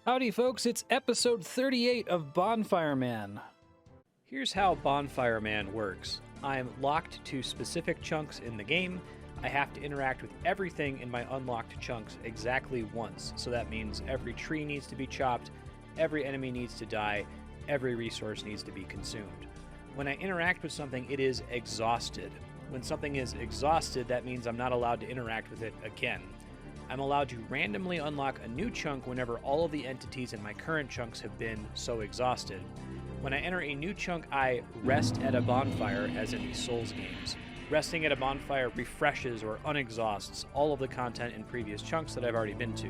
Howdy folks, it's episode 38 of Bonfire Man. Here's how Bonfire Man works. I'm locked to specific chunks in the game. I have to interact with everything in my unlocked chunks exactly once. So that means every tree needs to be chopped, every enemy needs to die, every resource needs to be consumed. When I interact with something, it is exhausted. When something is exhausted, that means I'm not allowed to interact with it again. I'm allowed to randomly unlock a new chunk whenever all of the entities in my current chunks have been so exhausted. When I enter a new chunk, I rest at a bonfire, as in the Souls games. Resting at a bonfire refreshes or unexhausts all of the content in previous chunks that I've already been to.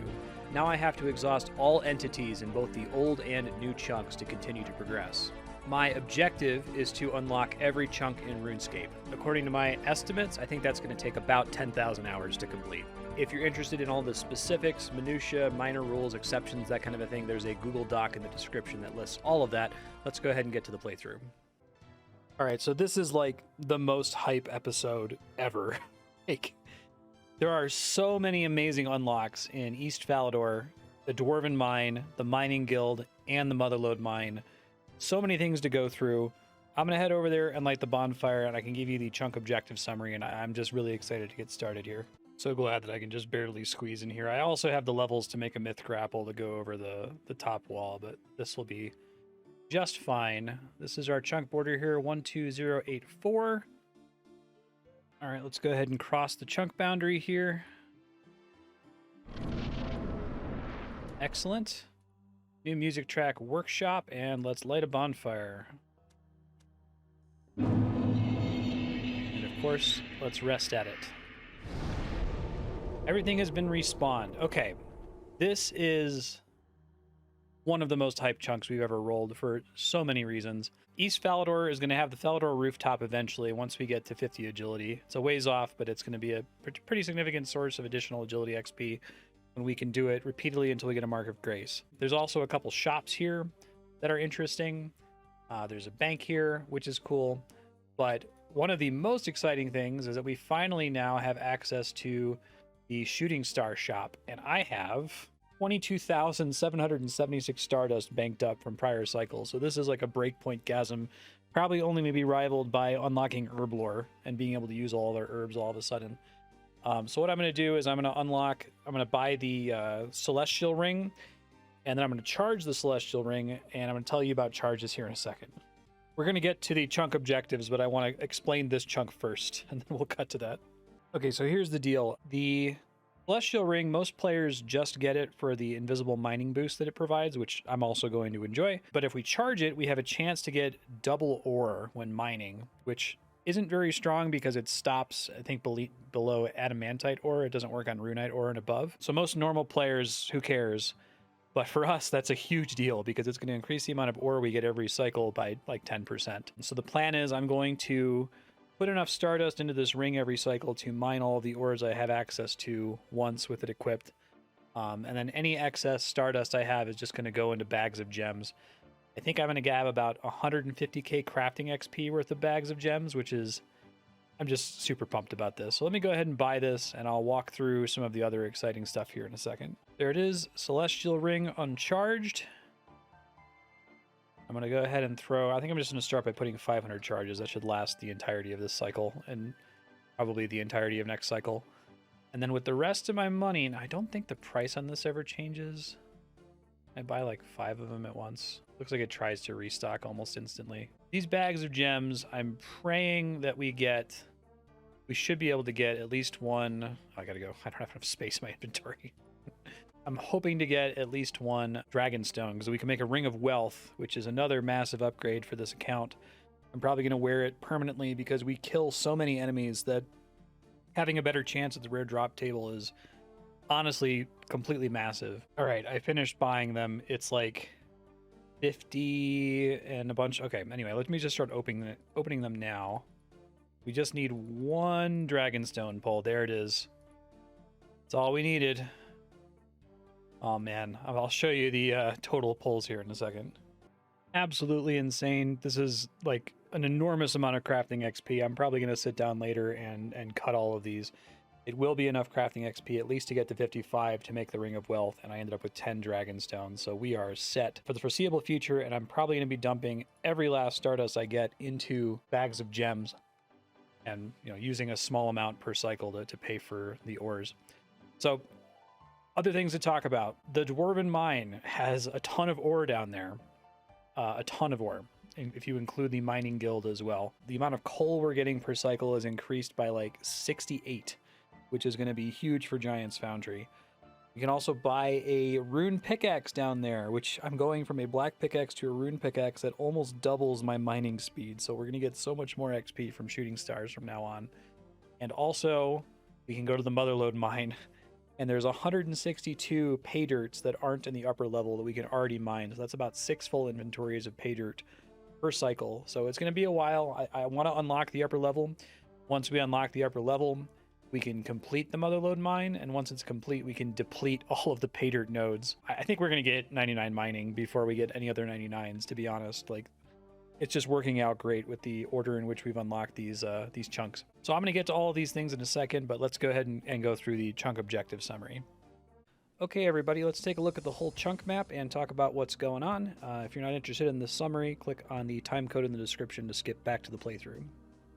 Now I have to exhaust all entities in both the old and new chunks to continue to progress. My objective is to unlock every chunk in RuneScape. According to my estimates, I think that's going to take about 10,000 hours to complete. If you're interested in all the specifics, minutia, minor rules, exceptions, that kind of a thing, there's a Google Doc in the description that lists all of that. Let's go ahead and get to the playthrough. All right, so this is like the most hype episode ever. Like, there are so many amazing unlocks in East Falador, the Dwarven Mine, the Mining Guild, and the Motherlode Mine. So many things to go through. I'm going to head over there and light the bonfire, and I can give you the chunk objective summary, and I'm just really excited to get started here. So glad that I can just barely squeeze in here. I also have the levels to make a myth grapple to go over the top wall, but this will be just fine. This is our chunk border here, 12084. All right, let's go ahead and cross the chunk boundary here. Excellent. New music track workshop, and let's light a bonfire. And of course, let's rest at it. Everything has been respawned. Okay, this is one of the most hyped chunks we've ever rolled for so many reasons. East Falador is going to have the Falador rooftop eventually once we get to 50 agility. It's a ways off, but it's going to be a pretty significant source of additional agility XP when we can do it repeatedly until we get a Mark of Grace. There's also a couple shops here that are interesting. There's a bank here, which is cool. But one of the most exciting things is that we finally now have access to the Shooting Star shop, and I have 22,776 Stardust banked up from prior cycles. So this is like a breakpoint gasm, probably only maybe rivaled by unlocking herb lore and being able to use all their herbs all of a sudden. So what I'm going to do is I'm going to buy the Celestial Ring, and then I'm going to charge the Celestial Ring, and I'm going to tell you about charges here in a second. We're going to get to the chunk objectives, but I want to explain this chunk first, and then we'll cut to that. Okay, so here's the deal. The Celestial Ring, most players just get it for the invisible mining boost that it provides, which I'm also going to enjoy. But if we charge it, we have a chance to get double ore when mining, which isn't very strong because it stops, I think, below adamantite ore. It doesn't work on runite ore and above. So most normal players, who cares? But for us, that's a huge deal because it's going to increase the amount of ore we get every cycle by like 10%. So the plan is I'm going to put enough Stardust into this ring every cycle to mine all of the ores I have access to once with it equipped. And then any excess Stardust I have is just going to go into bags of gems. I think I'm going to grab about 150k crafting XP worth of bags of gems, which is, I'm just super pumped about this. So let me go ahead and buy this, and I'll walk through some of the other exciting stuff here in a second. There it is, Celestial Ring uncharged. I'm going to go ahead and I think I'm just going to start by putting 500 charges. That should last the entirety of this cycle and probably the entirety of next cycle. And then with the rest of my money, and I don't think the price on this ever changes. I buy like 5 of them at once. Looks like it tries to restock almost instantly. These bags of gems, I'm praying that we should be able to get at least one. Oh, I gotta go. I don't have enough space in my inventory. I'm hoping to get at least one Dragonstone because we can make a Ring of Wealth, which is another massive upgrade for this account. I'm probably going to wear it permanently because we kill so many enemies that having a better chance at the rare drop table is honestly completely massive. All right, I finished buying them. It's like 50 and a bunch. Okay, anyway, let me just start opening them now. We just need one Dragonstone pull. There it is. That's all we needed. Oh man, I'll show you the total pulls here in a second. Absolutely insane. This is like an enormous amount of crafting XP. I'm probably going to sit down later and cut all of these. It will be enough crafting XP, at least to get to 55 to make the Ring of Wealth, and I ended up with 10 Dragon Stones, so we are set for the foreseeable future, and I'm probably going to be dumping every last Stardust I get into bags of gems, and using a small amount per cycle to pay for the ores. So, other things to talk about. The Dwarven Mine has a ton of ore down there, a ton of ore. If you include the mining guild as well. The amount of coal we're getting per cycle is increased by like 68, which is going to be huge for Giant's Foundry. You can also buy a rune pickaxe down there, which I'm going from a black pickaxe to a rune pickaxe that almost doubles my mining speed. So we're going to get so much more XP from shooting stars from now on. And also, we can go to the Motherlode mine, and there's 162 pay dirts that aren't in the upper level that we can already mine. So that's about 6 full inventories of pay dirt per cycle. So it's going to be a while. I want to unlock the upper level. Once we unlock the upper level, we can complete the Motherlode mine, and once it's complete, we can deplete all of the pay dirt nodes. I think we're going to get 99 mining before we get any other 99s, to be honest. Like, it's just working out great with the order in which we've unlocked these chunks. So I'm going to get to all of these things in a second, but let's go ahead and go through the chunk objective summary. Okay, everybody, let's take a look at the whole chunk map and talk about what's going on. If you're not interested in the summary, click on the time code in the description to skip back to the playthrough.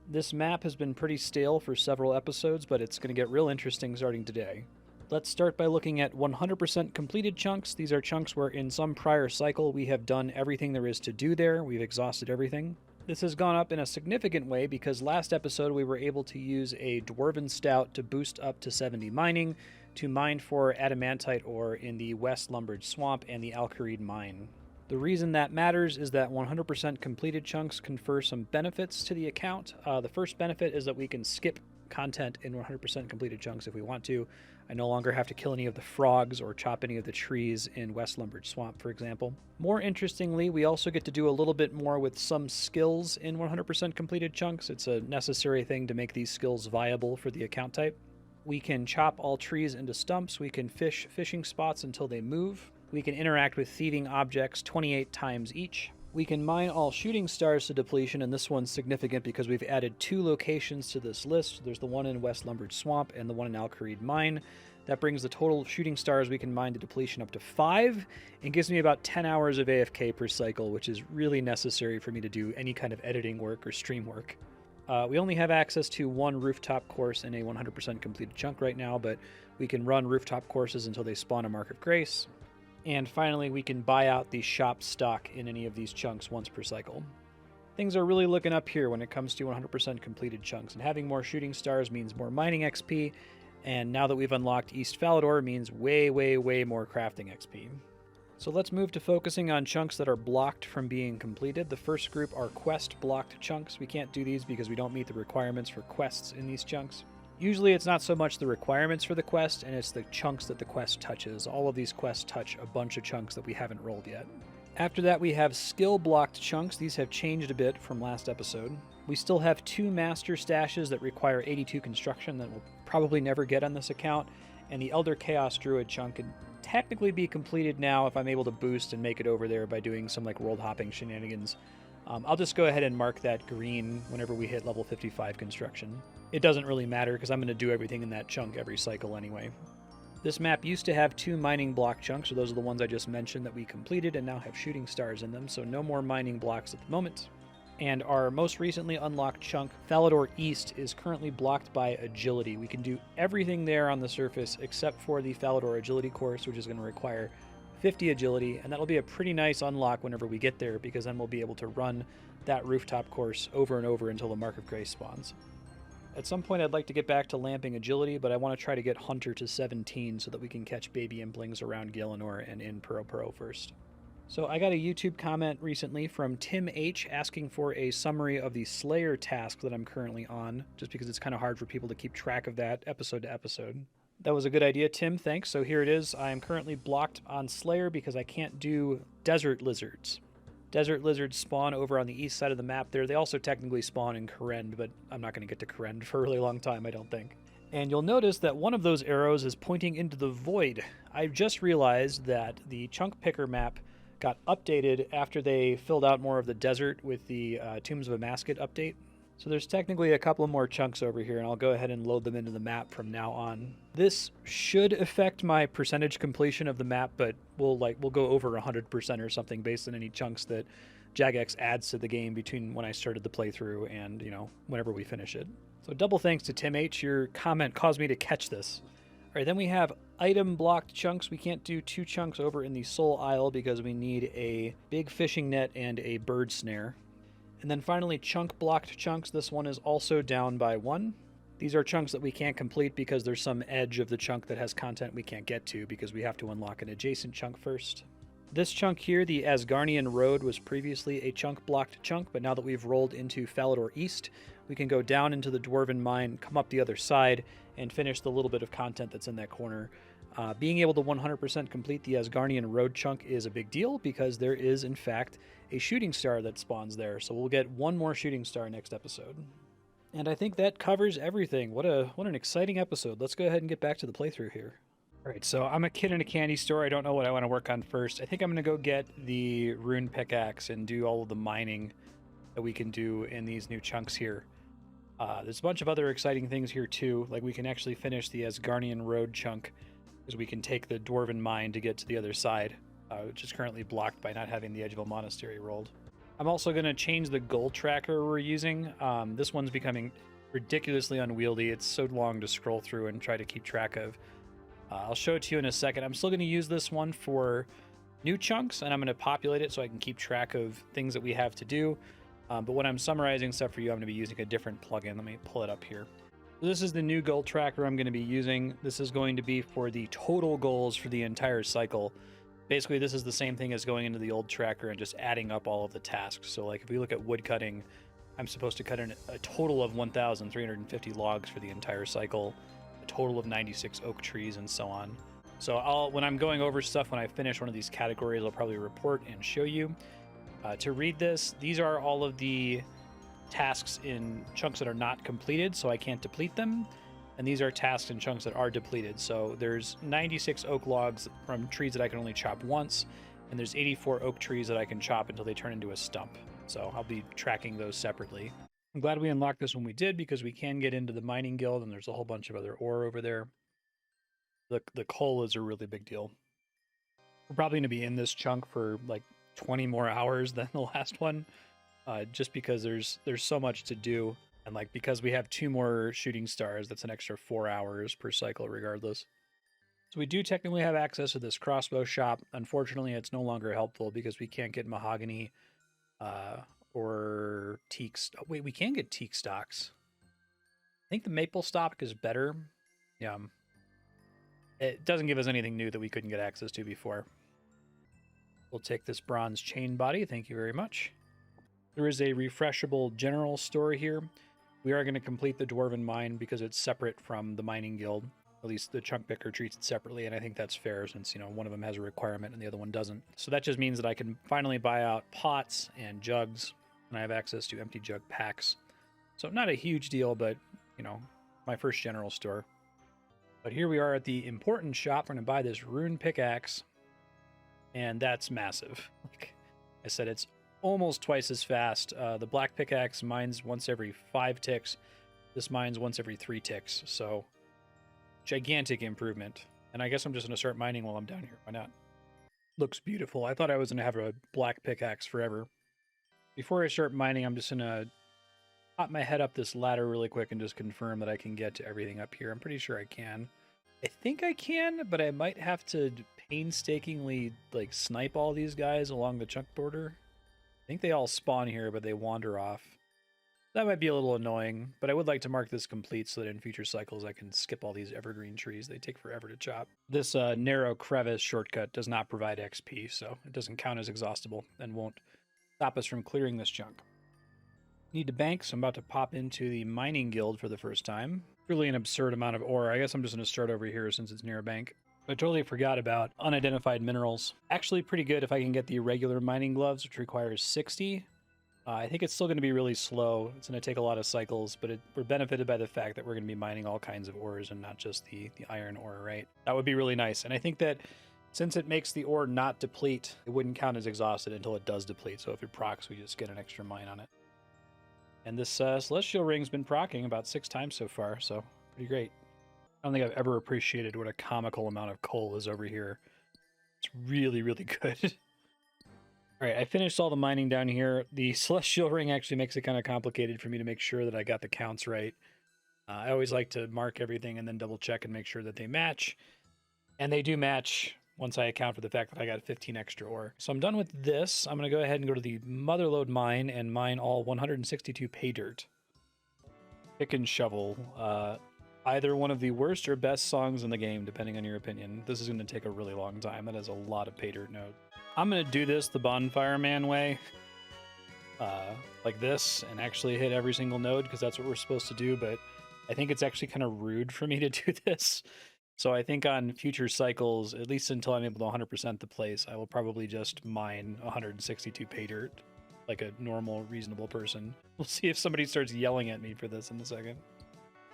This map has been pretty stale for several episodes, but it's going to get real interesting starting today. Let's start by looking at 100% completed chunks. These are chunks where in some prior cycle we have done everything there is to do there. We've exhausted everything. This has gone up in a significant way because last episode we were able to use a Dwarven Stout to boost up to 70 mining to mine for adamantite ore in the West Lumbered Swamp and the Alkareed Mine. The reason that matters is that 100% completed chunks confer some benefits to the account. The first benefit is that we can skip content in 100% completed chunks if we want to. I no longer have to kill any of the frogs or chop any of the trees in West Lumbered Swamp, for example. More interestingly, we also get to do a little bit more with some skills in 100% completed chunks. It's a necessary thing to make these skills viable for the account type. We can chop all trees into stumps. We can fish fishing spots until they move. We can interact with thieving objects 28 times each. We can mine all shooting stars to depletion, and this one's significant because we've added 2 locations to this list. There's the one in West Lumbered Swamp and the one in Alkareed Mine. That brings the total shooting stars we can mine to depletion up to 5, and gives me about 10 hours of AFK per cycle, which is really necessary for me to do any kind of editing work or stream work. We only have access to 1 rooftop course in a 100% completed chunk right now, but we can run rooftop courses until they spawn a Mark of Grace. And finally, we can buy out the shop stock in any of these chunks once per cycle. Things are really looking up here when it comes to 100% completed chunks, and having more shooting stars means more mining XP, and now that we've unlocked East Falador means way, way, way more crafting XP. So let's move to focusing on chunks that are blocked from being completed. The first group are quest blocked chunks. We can't do these because we don't meet the requirements for quests in these chunks. Usually it's not so much the requirements for the quest, and it's the chunks that the quest touches. All of these quests touch a bunch of chunks that we haven't rolled yet. After that, we have skill-blocked chunks. These have changed a bit from last episode. We still have 2 master stashes that require 82 construction that we'll probably never get on this account, and the Elder Chaos Druid chunk can technically be completed now if I'm able to boost and make it over there by doing some like world-hopping shenanigans. I'll just go ahead and mark that green whenever we hit level 55 construction. It doesn't really matter because I'm going to do everything in that chunk every cycle anyway. This map used to have 2 mining block chunks, so those are the ones I just mentioned that we completed and now have shooting stars in them, so no more mining blocks at the moment. And our most recently unlocked chunk, Falador East, is currently blocked by agility. We can do everything there on the surface except for the Falador agility course, which is going to require 50 agility, and that'll be a pretty nice unlock whenever we get there, because then we'll be able to run that rooftop course over and over until the Mark of Grace spawns. At some point I'd like to get back to lamping agility, but I want to try to get Hunter to 17 so that we can catch baby implings around Gielinor and in Puro first. So I got a YouTube comment recently from Tim H asking for a summary of the Slayer task that I'm currently on, just because it's kind of hard for people to keep track of that episode to episode. That was a good idea, Tim, thanks. So here it is. I am currently blocked on Slayer because I can't do desert lizards. Desert lizards spawn over on the east side of the map there. They also technically spawn in Korend, but I'm not going to get to Korend for a really long time, I don't think. And you'll notice that one of those arrows is pointing into the void. I've just realized that the Chunk Picker map got updated after they filled out more of the desert with the Tombs of Amasket update. So there's technically a couple more chunks over here, and I'll go ahead and load them into the map from now on. This should affect my percentage completion of the map, but we'll go over 100% or something based on any chunks that Jagex adds to the game between when I started the playthrough and, whenever we finish it. So double thanks to Tim H. Your comment caused me to catch this. All right, then we have item blocked chunks. We can't do 2 chunks over in the soul aisle because we need a big fishing net and a bird snare. And then finally, chunk blocked chunks. This one is also down by 1. These are chunks that we can't complete because there's some edge of the chunk that has content we can't get to because we have to unlock an adjacent chunk first. This chunk here, the Asgarnian Road, was previously a chunk blocked chunk, but now that we've rolled into Falador East, we can go down into the Dwarven Mine, come up the other side, and finish the little bit of content that's in that corner. Being able to 100% complete the Asgarnian Road chunk is a big deal because there is, in fact, a shooting star that spawns there. So we'll get 1 more shooting star next episode. And I think that covers everything. What an exciting episode. Let's go ahead and get back to the playthrough here. All right, so I'm a kid in a candy store. I don't know what I want to work on first. I think I'm going to go get the rune pickaxe and do all of the mining that we can do in these new chunks here. There's a bunch of other exciting things here too. Like we can actually finish the Asgarnian Road chunk because we can take the Dwarven Mine to get to the other side, which is currently blocked by not having the edge of a monastery rolled. I'm also going to change the goal tracker we're using. This one's becoming ridiculously unwieldy. It's so long to scroll through and try to keep track of. I'll show it to you in a second. I'm still going to use this one for new chunks, and I'm going to populate it so I can keep track of things that we have to do. But when I'm summarizing stuff for you, I'm going to be using a different plugin. Let me pull it up here. So this is the new goal tracker I'm going to be using. This is going to be for the total goals for the entire cycle. Basically, this is the same thing as going into the old tracker and just adding up all of the tasks. So like if we look at wood cutting, I'm supposed to cut in a total of 1,350 logs for the entire cycle, a total of 96 oak trees, and so on. So when I'm going over stuff, when I finish one of these categories, I'll probably report and show you. To read this, these are all of the tasks in chunks that are not completed, so I can't deplete them. And these are tasks in chunks that are depleted. So there's 96 oak logs from trees that I can only chop once, and there's 84 oak trees that I can chop until they turn into a stump. So I'll be tracking those separately. I'm glad we unlocked this when we did because we can get into the mining guild, and there's a whole bunch of other ore over there. The coal is a really big deal. We're probably going to be in this chunk for like 20 more hours than the last one, just because there's so much to do, and like because we have 2 more shooting stars, that's an extra 4 hours per cycle regardless. So we do technically have access to this crossbow shop. Unfortunately, it's no longer helpful because we can't get mahogany or teak. Wait, we can get teak stocks. I think the maple stock is better. Yeah, it doesn't give us anything new that we couldn't get access to before. We'll take this bronze chain body. Thank you very much. There is a refreshable general store here. We are going to complete the Dwarven Mine because it's separate from the mining guild. At least the chunk picker treats it separately, and I think that's fair since, one of them has a requirement and the other one doesn't. So that just means that I can finally buy out pots and jugs, and I have access to empty jug packs. So not a huge deal, but, my first general store. But here we are at the important shop. We're going to buy this rune pickaxe. And that's massive. Like I said, it's almost twice as fast. The black pickaxe mines once every 5 ticks. This mines once every 3 ticks. So, gigantic improvement. And I guess I'm just going to start mining while I'm down here. Why not? Looks beautiful. I thought I was going to have a black pickaxe forever. Before I start mining, I'm just going to pop my head up this ladder really quick and just confirm that I can get to everything up here. I'm pretty sure I can. I think I can, but I might have to painstakingly snipe all these guys along the chunk border. I think they all spawn here, but they wander off. That might be a little annoying, but I would like to mark this complete so that in future cycles I can skip all these evergreen trees. They take forever to chop. This narrow crevice shortcut does not provide XP, so it doesn't count as exhaustible and won't stop us from clearing this chunk. Need to bank, so I'm about to pop into the mining guild for the first time. Really an absurd amount of ore. I guess I'm just going to start over here since it's near a bank. I totally forgot about unidentified minerals. Actually pretty good if I can get the regular mining gloves, which requires 60. I think it's still going to be really slow. It's going to take a lot of cycles, but we're benefited by the fact that we're going to be mining all kinds of ores and not just the iron ore, right? That would be really nice. And I think that since it makes the ore not deplete, it wouldn't count as exhausted until it does deplete. So if it procs, we just get an extra mine on it. And this Celestial Ring's been proccing about 6 times so far, so pretty great. I don't think I've ever appreciated what a comical amount of coal is over here. It's really, really good. All right, I finished all the mining down here. The Celestial Ring actually makes it kind of complicated for me to make sure that I got the counts right. I always like to mark everything and then double check and make sure that they match. And they do match once I account for the fact that I got 15 extra ore. So I'm done with this. I'm going to go ahead and go to the Motherlode mine and mine all 162 pay dirt. Pick and shovel. Either one of the worst or best songs in the game, depending on your opinion. This is going to take a really long time. That has a lot of pay dirt nodes. I'm going to do this the Bonfire Man way. Like this, and actually hit every single node, because that's what we're supposed to do, but I think it's actually kind of rude for me to do this. So I think on future cycles, at least until I'm able to 100% the place, I will probably just mine 162 pay dirt like a normal, reasonable person. We'll see if somebody starts yelling at me for this in a second.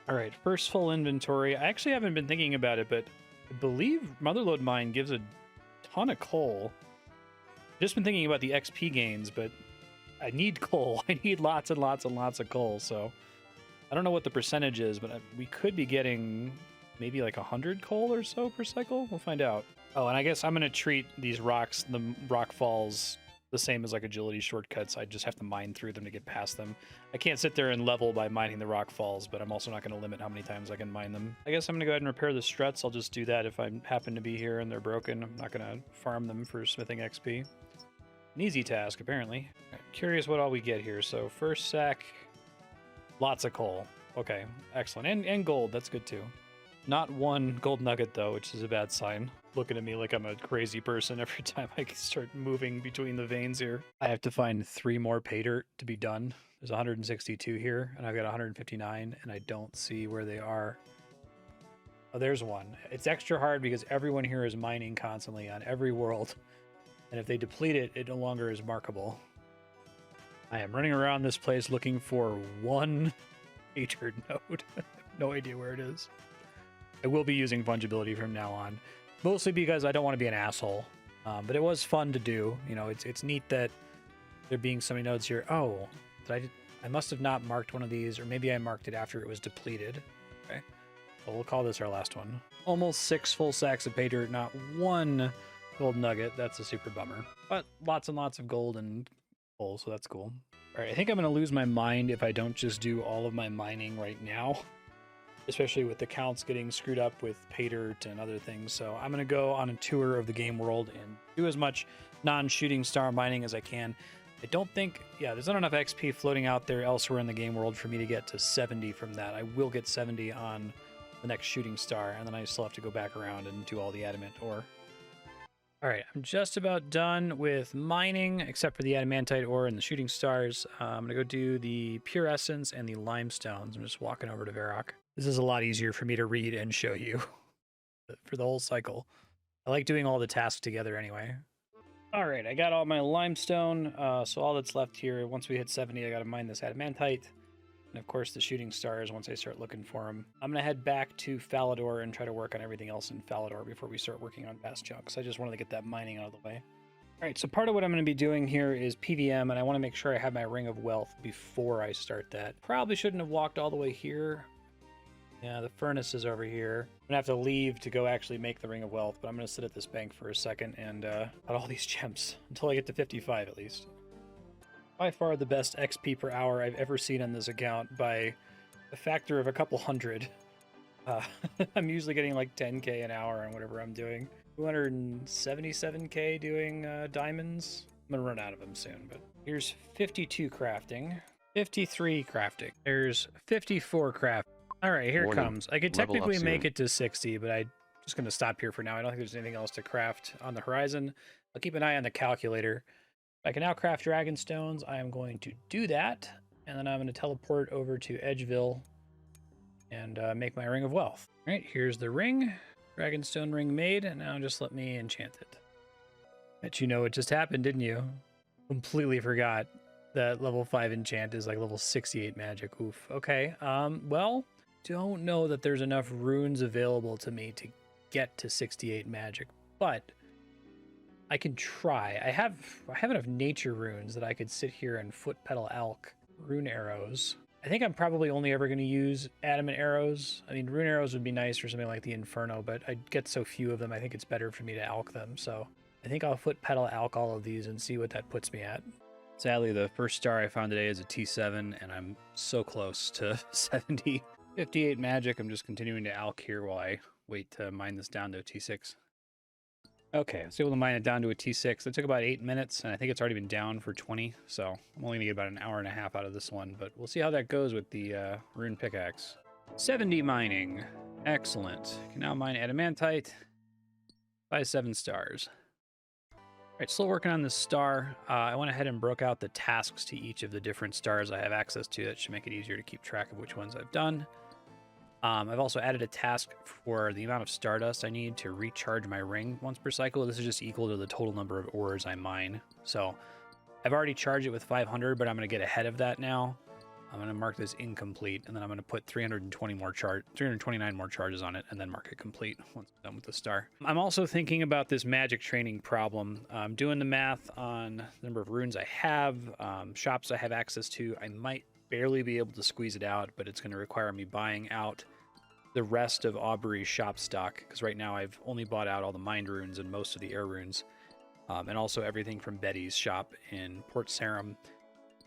All right, first full inventory. I actually haven't been thinking about it, but I believe Motherlode Mine gives a ton of coal. I've just been thinking about the XP gains, but I need coal. I need lots and lots and lots of coal, so I don't know what the percentage is, but we could be getting maybe like 100 coal or so per cycle. We'll find out. Oh, and I guess I'm going to treat these rocks, the rock falls, the same as like agility shortcuts. I just have to mine through them to get past them. I can't sit there and level by mining the rock falls, but I'm also not going to limit how many times I can mine them. I guess I'm going to go ahead and repair the struts. I'll just do that if I happen to be here and they're broken. I'm not going to farm them for smithing XP. An easy task, apparently. Right, curious what all we get here. So first sack, lots of coal. Okay, excellent. And gold, that's good too. Not one gold nugget though, which is a bad sign. Looking at me like I'm a crazy person every time I start moving between the veins here. I have to find 3 more pay dirt to be done. There's 162 here, and I've got 159, and I don't see where they are. Oh, there's one. It's extra hard because everyone here is mining constantly on every world, and if they deplete it, it no longer is markable. I am running around this place looking for one pay dirt node. No idea where it is. I will be using fungibility from now on, mostly because I don't want to be an asshole. But it was fun to do. You know, it's neat that there being so many nodes here. Oh, I must have not marked one of these, or maybe I marked it after it was depleted. Okay, well, we'll call this our last one. Almost 6 full sacks of pay dirt, not one gold nugget. That's a super bummer. But lots and lots of gold and coal, so that's cool. All right, I think I'm going to lose my mind if I don't just do all of my mining right now, especially with the counts getting screwed up with pay dirt and other things. So I'm going to go on a tour of the game world and do as much non-shooting star mining as I can. I don't think, yeah, there's not enough XP floating out there elsewhere in the game world for me to get to 70 from that. I will get 70 on the next shooting star, and then I still have to go back around and do all the adamant ore. All right, I'm just about done with mining, except for the adamantite ore and the shooting stars. I'm going to go do the pure essence and the limestones. I'm just walking over to Varrock. This is a lot easier for me to read and show you for the whole cycle. I like doing all the tasks together anyway. All right, I got all my limestone, so all that's left here, once we hit 70, I got to mine this adamantite. And of course the shooting stars once I start looking for them. I'm going to head back to Falador and try to work on everything else in Falador before we start working on vast chunks. I just wanted to get that mining out of the way. All right, so part of what I'm going to be doing here is PVM, and I want to make sure I have my Ring of Wealth before I start that. Probably shouldn't have walked all the way here. Yeah, the furnace is over here. I'm gonna have to leave to go actually make the Ring of Wealth, but I'm gonna sit at this bank for a second and put all these gems until I get to 55 at least. By far the best XP per hour I've ever seen on this account by a factor of a couple hundred. I'm usually getting like 10k an hour on whatever I'm doing. 277k doing diamonds. I'm gonna run out of them soon, but here's 52 crafting, 53 crafting. There's 54 crafting. All right, here it comes. I could technically make it to 60, but I'm just going to stop here for now. I don't think there's anything else to craft on the horizon. I'll keep an eye on the calculator. I can now craft dragon stones. I am going to do that, and then I'm going to teleport over to Edgeville and make my Ring of Wealth. All right, here's the ring. Dragonstone ring made, and now just let me enchant it. Bet you know what just happened, didn't you? Completely forgot that level 5 enchant is like level 68 magic. Oof. Okay, well, don't know that there's enough runes available to me to get to 68 magic, but I can try. I have enough nature runes that I could sit here and foot pedal elk Rune arrows. I think I'm probably only ever going to use adamant arrows. I mean, rune arrows would be nice for something like the Inferno, but I get so few of them, I think it's better for me to alch them. So I think I'll foot pedal alch all of these and see what that puts me at. Sadly, the first star I found today is a T7, and I'm so close to 70. 58 magic. I'm just continuing to alch here while I wait to mine this down to a T6. Okay, I was able to mine it down to a T6. It took about 8 minutes, and I think it's already been down for 20, so I'm only going to get about an hour and a half out of this one, but we'll see how that goes with the rune pickaxe. 70 mining. Excellent. Can now mine adamantite by 7 stars. All right, still working on this star. I went ahead and broke out the tasks to each of the different stars I have access to. That should make it easier to keep track of which ones I've done. I've also added a task for the amount of stardust I need to recharge my ring once per cycle. This is just equal to the total number of ores I mine. So I've already charged it with 500, but I'm going to get ahead of that now. I'm going to mark this incomplete, and then I'm going to put 329 more charges on it, and then mark it complete once I'm done with the star. I'm also thinking about this magic training problem. I'm doing the math on the number of runes I have, shops I have access to. I might barely be able to squeeze it out, but it's going to require me buying out the rest of Aubrey's shop stock, because right now I've only bought out all the mined runes and most of the air runes, and also everything from Betty's shop in Port Sarum.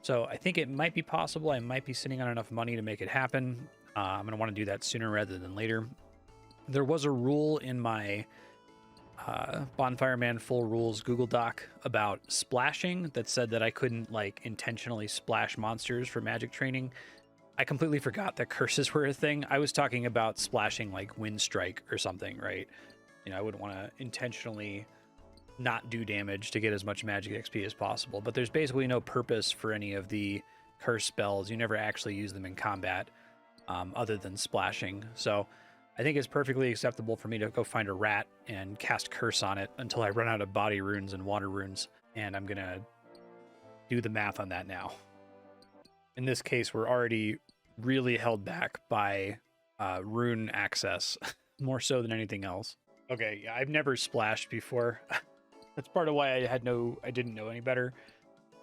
So I think it might be possible. I might be sitting on enough money to make it happen. I'm going to want to do that sooner rather than later. There was a rule in my Bonfire Man Full Rules Google Doc about splashing that said that I couldn't like intentionally splash monsters for magic training. I completely forgot that curses were a thing. I was talking about splashing like Wind Strike or something, right? You know, I wouldn't want to intentionally not do damage to get as much magic XP as possible, but there's basically no purpose for any of the curse spells. You never actually use them in combat other than splashing. So I think it's perfectly acceptable for me to go find a rat and cast curse on it until I run out of body runes and water runes, and I'm gonna do the math on that now. In this case, we're already really held back by rune access, more so than anything else. Okay, yeah, I've never splashed before. That's part of why I didn't know any better.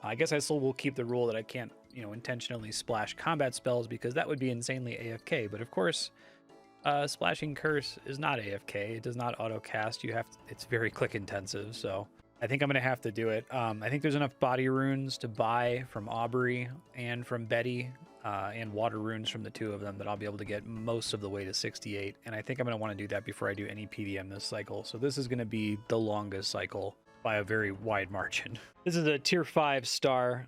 I guess I still will keep the rule that I can't, intentionally splash combat spells, because that would be insanely AFK. But of course, splashing curse is not AFK. It does not auto cast. It's very click intensive. So I think I'm gonna have to do it. I think there's enough body runes to buy from Aubrey and from Betty, and water runes from the two of them, that I'll be able to get most of the way to 68. And I think I'm going to want to do that before I do any PVM this cycle. So this is going to be the longest cycle by a very wide margin. This is a tier 5 star.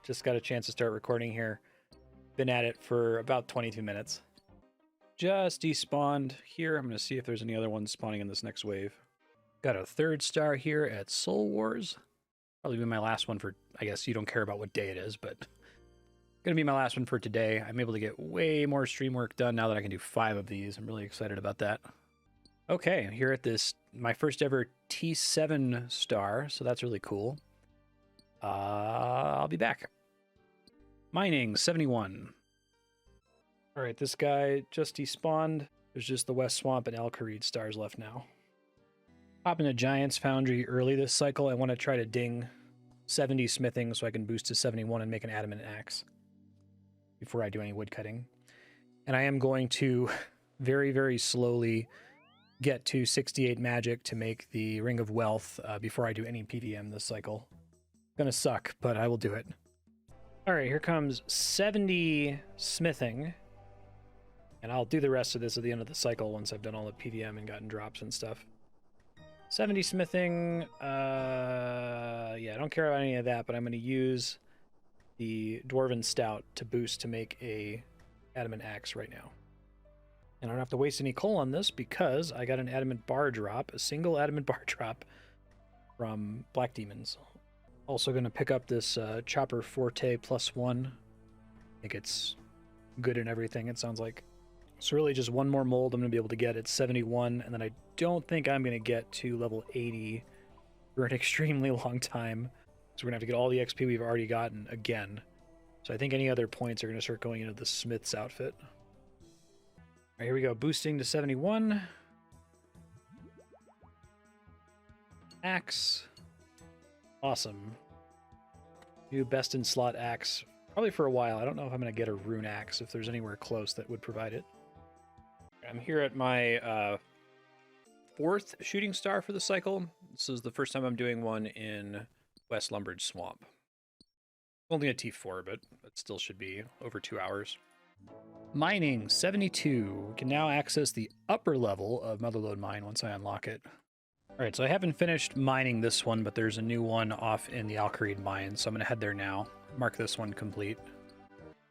Just got a chance to start recording here. Been at it for about 22 minutes. Just despawned here. I'm going to see if there's any other ones spawning in this next wave. Got a 3rd star here at Soul Wars. Probably be my last one for, I guess you don't care about what day it is, but gonna be my last one for today. I'm able to get way more stream work done now that I can do 5 of these. I'm really excited about that. Okay, here at this, my first ever T7 star, so that's really cool. I'll be back. Mining 71. All right, this guy just despawned. There's just the West Swamp and Alcarid stars left now. Hop into Giant's Foundry early this cycle. I want to try to ding 70 smithing so I can boost to 71 and make an adamant axe before I do any woodcutting. And I am going to very, very slowly get to 68 magic to make the Ring of Wealth before I do any PVM this cycle. Gonna suck, but I will do it. All right, here comes 70 smithing. And I'll do the rest of this at the end of the cycle once I've done all the PVM and gotten drops and stuff. 70 smithing, yeah, I don't care about any of that, but I'm gonna use the Dwarven Stout to boost to make a adamant axe right now. And I don't have to waste any coal on this because I got an adamant bar drop, a single adamant bar drop from Black Demons. Also going to pick up this Chopper Forte +1. I think it's good and everything, it sounds like. So really just one more mold I'm going to be able to get at 71, and then I don't think I'm going to get to level 80 for an extremely long time. So we're going to have to get all the XP we've already gotten again. So I think any other points are going to start going into the Smith's outfit. All right, here we go. Boosting to 71. Axe. Awesome. New best in slot axe Probably for a while. I don't know if I'm going to get a rune axe, if there's anywhere close that would provide it. I'm here at my fourth shooting star for the cycle. This is the first time I'm doing one in West Lumbridge Swamp. Only a T4, but it still should be over 2 hours. Mining 72. We can now access the upper level of Motherlode Mine once I unlock it. All right, so I haven't finished mining this one, but there's a new one off in the Alcaride Mine, so I'm going to head there now. Mark this one complete.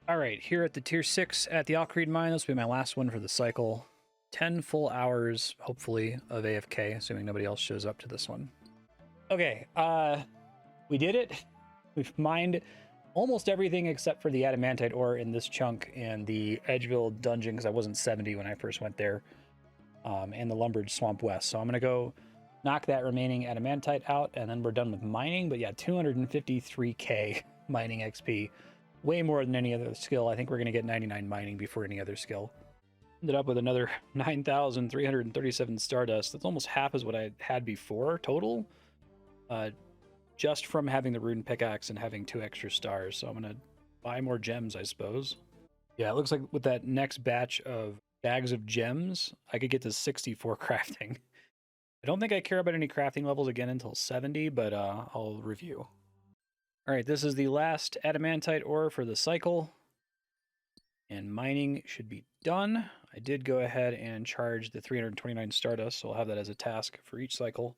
All right, here at the Tier 6 at the Alcaride Mine, this will be my last one for the cycle. 10 full hours, hopefully, of AFK, assuming nobody else shows up to this one. Okay, we did it. We've mined almost everything except for the adamantite ore in this chunk and the Edgeville dungeon, because I wasn't 70 when I first went there, and the Lumbridge Swamp West. So I'm going to go knock that remaining adamantite out, and then we're done with mining. But yeah, 253k mining XP. Way more than any other skill. I think we're going to get 99 mining before any other skill. Ended up with another 9,337 Stardust. That's almost half as what I had before total. Just from having the rune pickaxe and having 2 extra stars. So I'm going to buy more gems, I suppose. Yeah, it looks like with that next batch of bags of gems, I could get to 64 crafting. I don't think I care about any crafting levels again until 70, but I'll review. All right, this is the last adamantite ore for the cycle. And mining should be done. I did go ahead and charge the 329 Stardust, so I'll have that as a task for each cycle.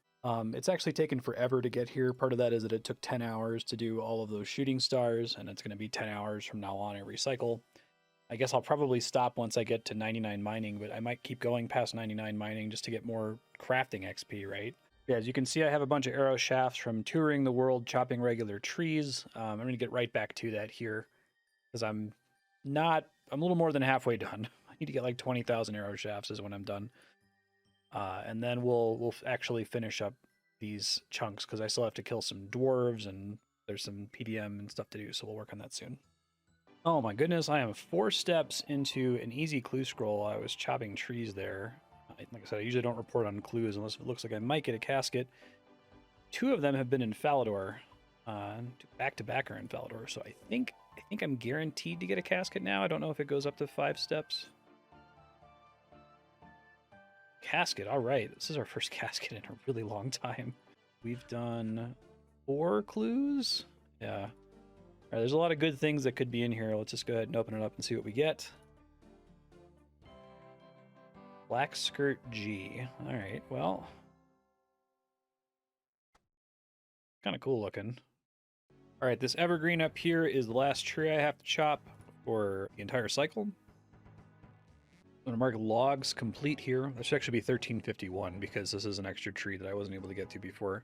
It's actually taken forever to get here. Part of that is that it took 10 hours to do all of those shooting stars, and it's going to be 10 hours from now on every cycle. I guess I'll probably stop once I get to 99 mining, but I might keep going past 99 mining just to get more crafting XP, right? Yeah, as you can see, I have a bunch of arrow shafts from touring the world, chopping regular trees. I'm going to get right back to that here, because I'm a little more than halfway done. I need to get like 20,000 arrow shafts is when I'm done. And then we'll actually finish up these chunks, because I still have to kill some dwarves, and there's some PDM and stuff to do, so we'll work on that soon. Oh my goodness, I am 4 steps into an easy clue scroll. I was chopping trees there. Like I said, I usually don't report on clues unless it looks like I might get a casket. 2 of them have been in Falador. Back-to-back are in Falador, so I think I'm guaranteed to get a casket now. I don't know if it goes up to 5 steps. Casket, all right. This is our first casket in a really long time. We've done 4 clues. Yeah. All right, there's a lot of good things that could be in here. Let's just go ahead and open it up and see what we get. Black skirt G. All right, well. Kind of cool looking. All right, this evergreen up here is the last tree I have to chop for the entire cycle. I'm going to mark logs complete here. That should actually be 1351 because this is an extra tree that I wasn't able to get to before.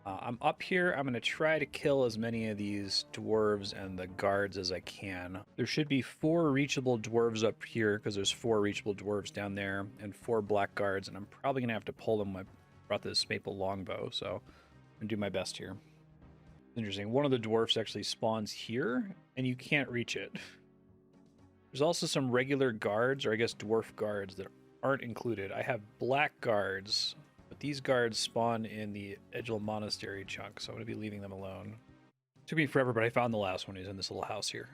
I'm up here. I'm going to try to kill as many of these dwarves and the guards as I can. There should be 4 reachable dwarves up here because there's 4 reachable dwarves down there and 4 black guards, and I'm probably going to have to pull them. I brought this maple longbow, so I'm going to do my best here. Interesting. One of the dwarfs actually spawns here, and you can't reach it. There's also some regular guards, or I guess dwarf guards, that aren't included. I have black guards, but these guards spawn in the Edgeville Monastery chunk, so I'm going to be leaving them alone. Took me forever, but I found the last one. He's in this little house here.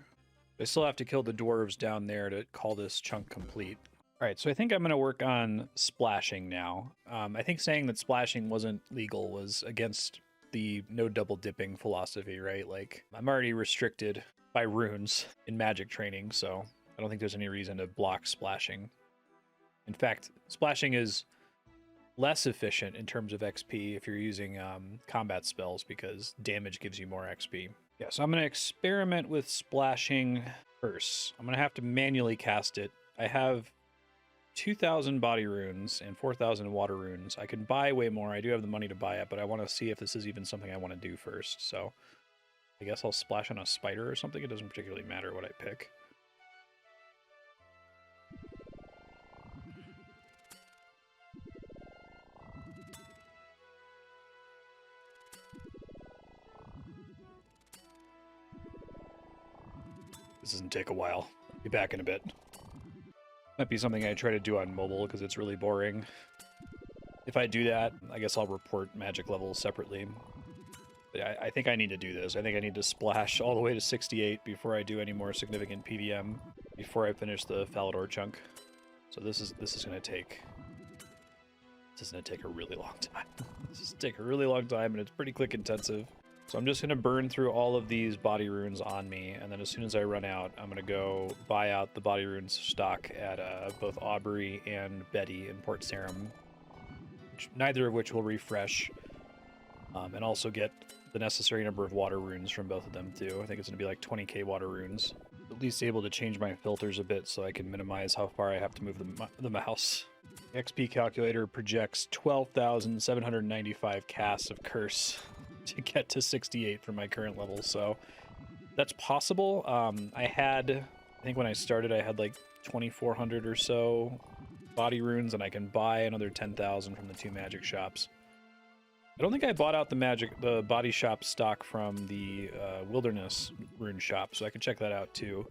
I still have to kill the dwarves down there to call this chunk complete. All right, so I think I'm going to work on splashing now. I think saying that splashing wasn't legal was against the no double dipping philosophy, right? Like, I'm already restricted by runes in magic training, so I don't think there's any reason to block splashing. In fact, splashing is less efficient in terms of XP if you're using combat spells because damage gives you more XP. Yeah, so I'm going to experiment with splashing first. I'm going to have to manually cast it. I have 2,000 body runes and 4,000 water runes. I can buy way more. I do have the money to buy it, but I want to see if this is even something I want to do first. So I guess I'll splash on a spider or something. It doesn't particularly matter what I pick. This doesn't take a while. I'll be back in a bit. Might be something I try to do on mobile because it's really boring. If I do that, I guess I'll report magic levels separately. I think I need to do this. I think I need to splash all the way to 68 before I do any more significant PVM, before I finish the Falador chunk. So this is gonna take a really long time. This is gonna take a really long time, and it's pretty click intensive. So I'm just gonna burn through all of these body runes on me, and then as soon as I run out, I'm gonna go buy out the body runes stock at both Aubrey and Betty in Port Sarum, neither of which will refresh, and also get the necessary number of water runes from both of them too. I think it's gonna be like 20k water runes. At least able to change my filters a bit so I can minimize how far I have to move the mouse. The XP calculator projects 12,795 casts of curse to get to 68 for my current level, so that's possible. I think when I started I had like 2,400 or so body runes, and I can buy another 10,000 from the 2 magic shops. I don't think I bought out the body shop stock from the wilderness rune shop, so I can check that out too.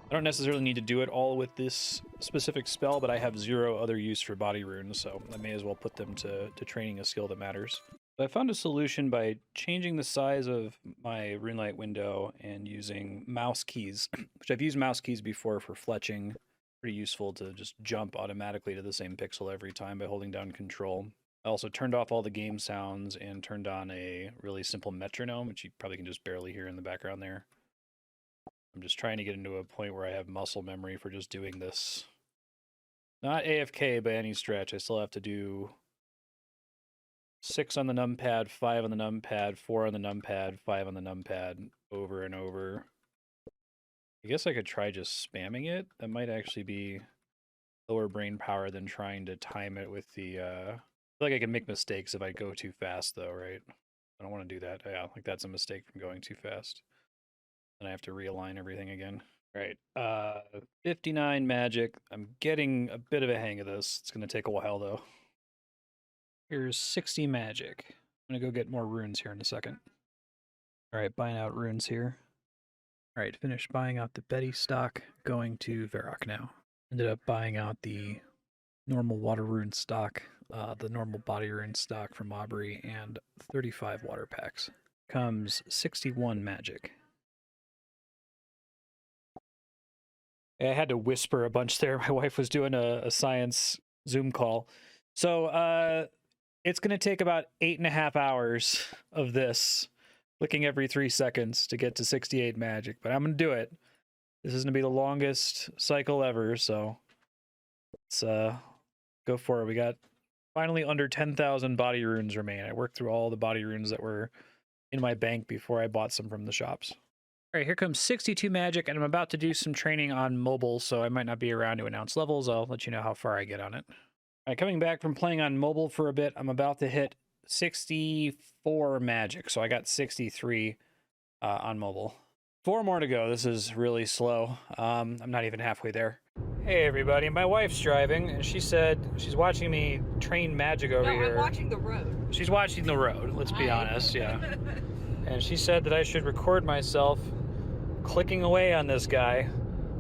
I don't necessarily need to do it all with this specific spell, but I have 0 other use for body runes, so I may as well put them to training a skill that matters. I found a solution by changing the size of my runelight window and using mouse keys, which I've used mouse keys before for fletching. Pretty useful to just jump automatically to the same pixel every time by holding down control. I also turned off all the game sounds and turned on a really simple metronome, which you probably can just barely hear in the background there. I'm just trying to get into a point where I have muscle memory for just doing this. Not AFK by any stretch. I still have to do 6 on the numpad, 5 on the numpad, 4 on the numpad, 5 on the numpad, over and over. I guess I could try just spamming it. That might actually be lower brain power than trying to time it with the... I feel like I can make mistakes if I go too fast, though, right? I don't want to do that. Yeah, like that's a mistake from going too fast. Then I have to realign everything again. All right, 59 magic. I'm getting a bit of a hang of this. It's going to take a while, though. Here's 60 magic. I'm going to go get more runes here in a second. All right, buying out runes here. All right, finished buying out the Betty stock, going to Varrock now. Ended up buying out the normal water rune stock, the normal body rune stock from Aubrey, and 35 water packs. Comes 61 magic. I had to whisper a bunch there. My wife was doing a science Zoom call. So it's going to take about 8.5 hours of this, clicking every 3 seconds to get to 68 magic, but I'm going to do it. This is going to be the longest cycle ever, so let's go for it. We got finally under 10,000 body runes remain. I worked through all the body runes that were in my bank before I bought some from the shops. All right, here comes 62 magic, and I'm about to do some training on mobile, so I might not be around to announce levels. I'll let you know how far I get on it. All right, coming back from playing on mobile for a bit, I'm about to hit 64 magic, so I got 63 on mobile. 4 more to go. This is really slow. I'm not even halfway there. Hey everybody, my wife's driving, and she said she's watching me train magic over here. No, I'm watching the road. She's watching the road, let's be honest, yeah. And she said that I should record myself clicking away on this guy.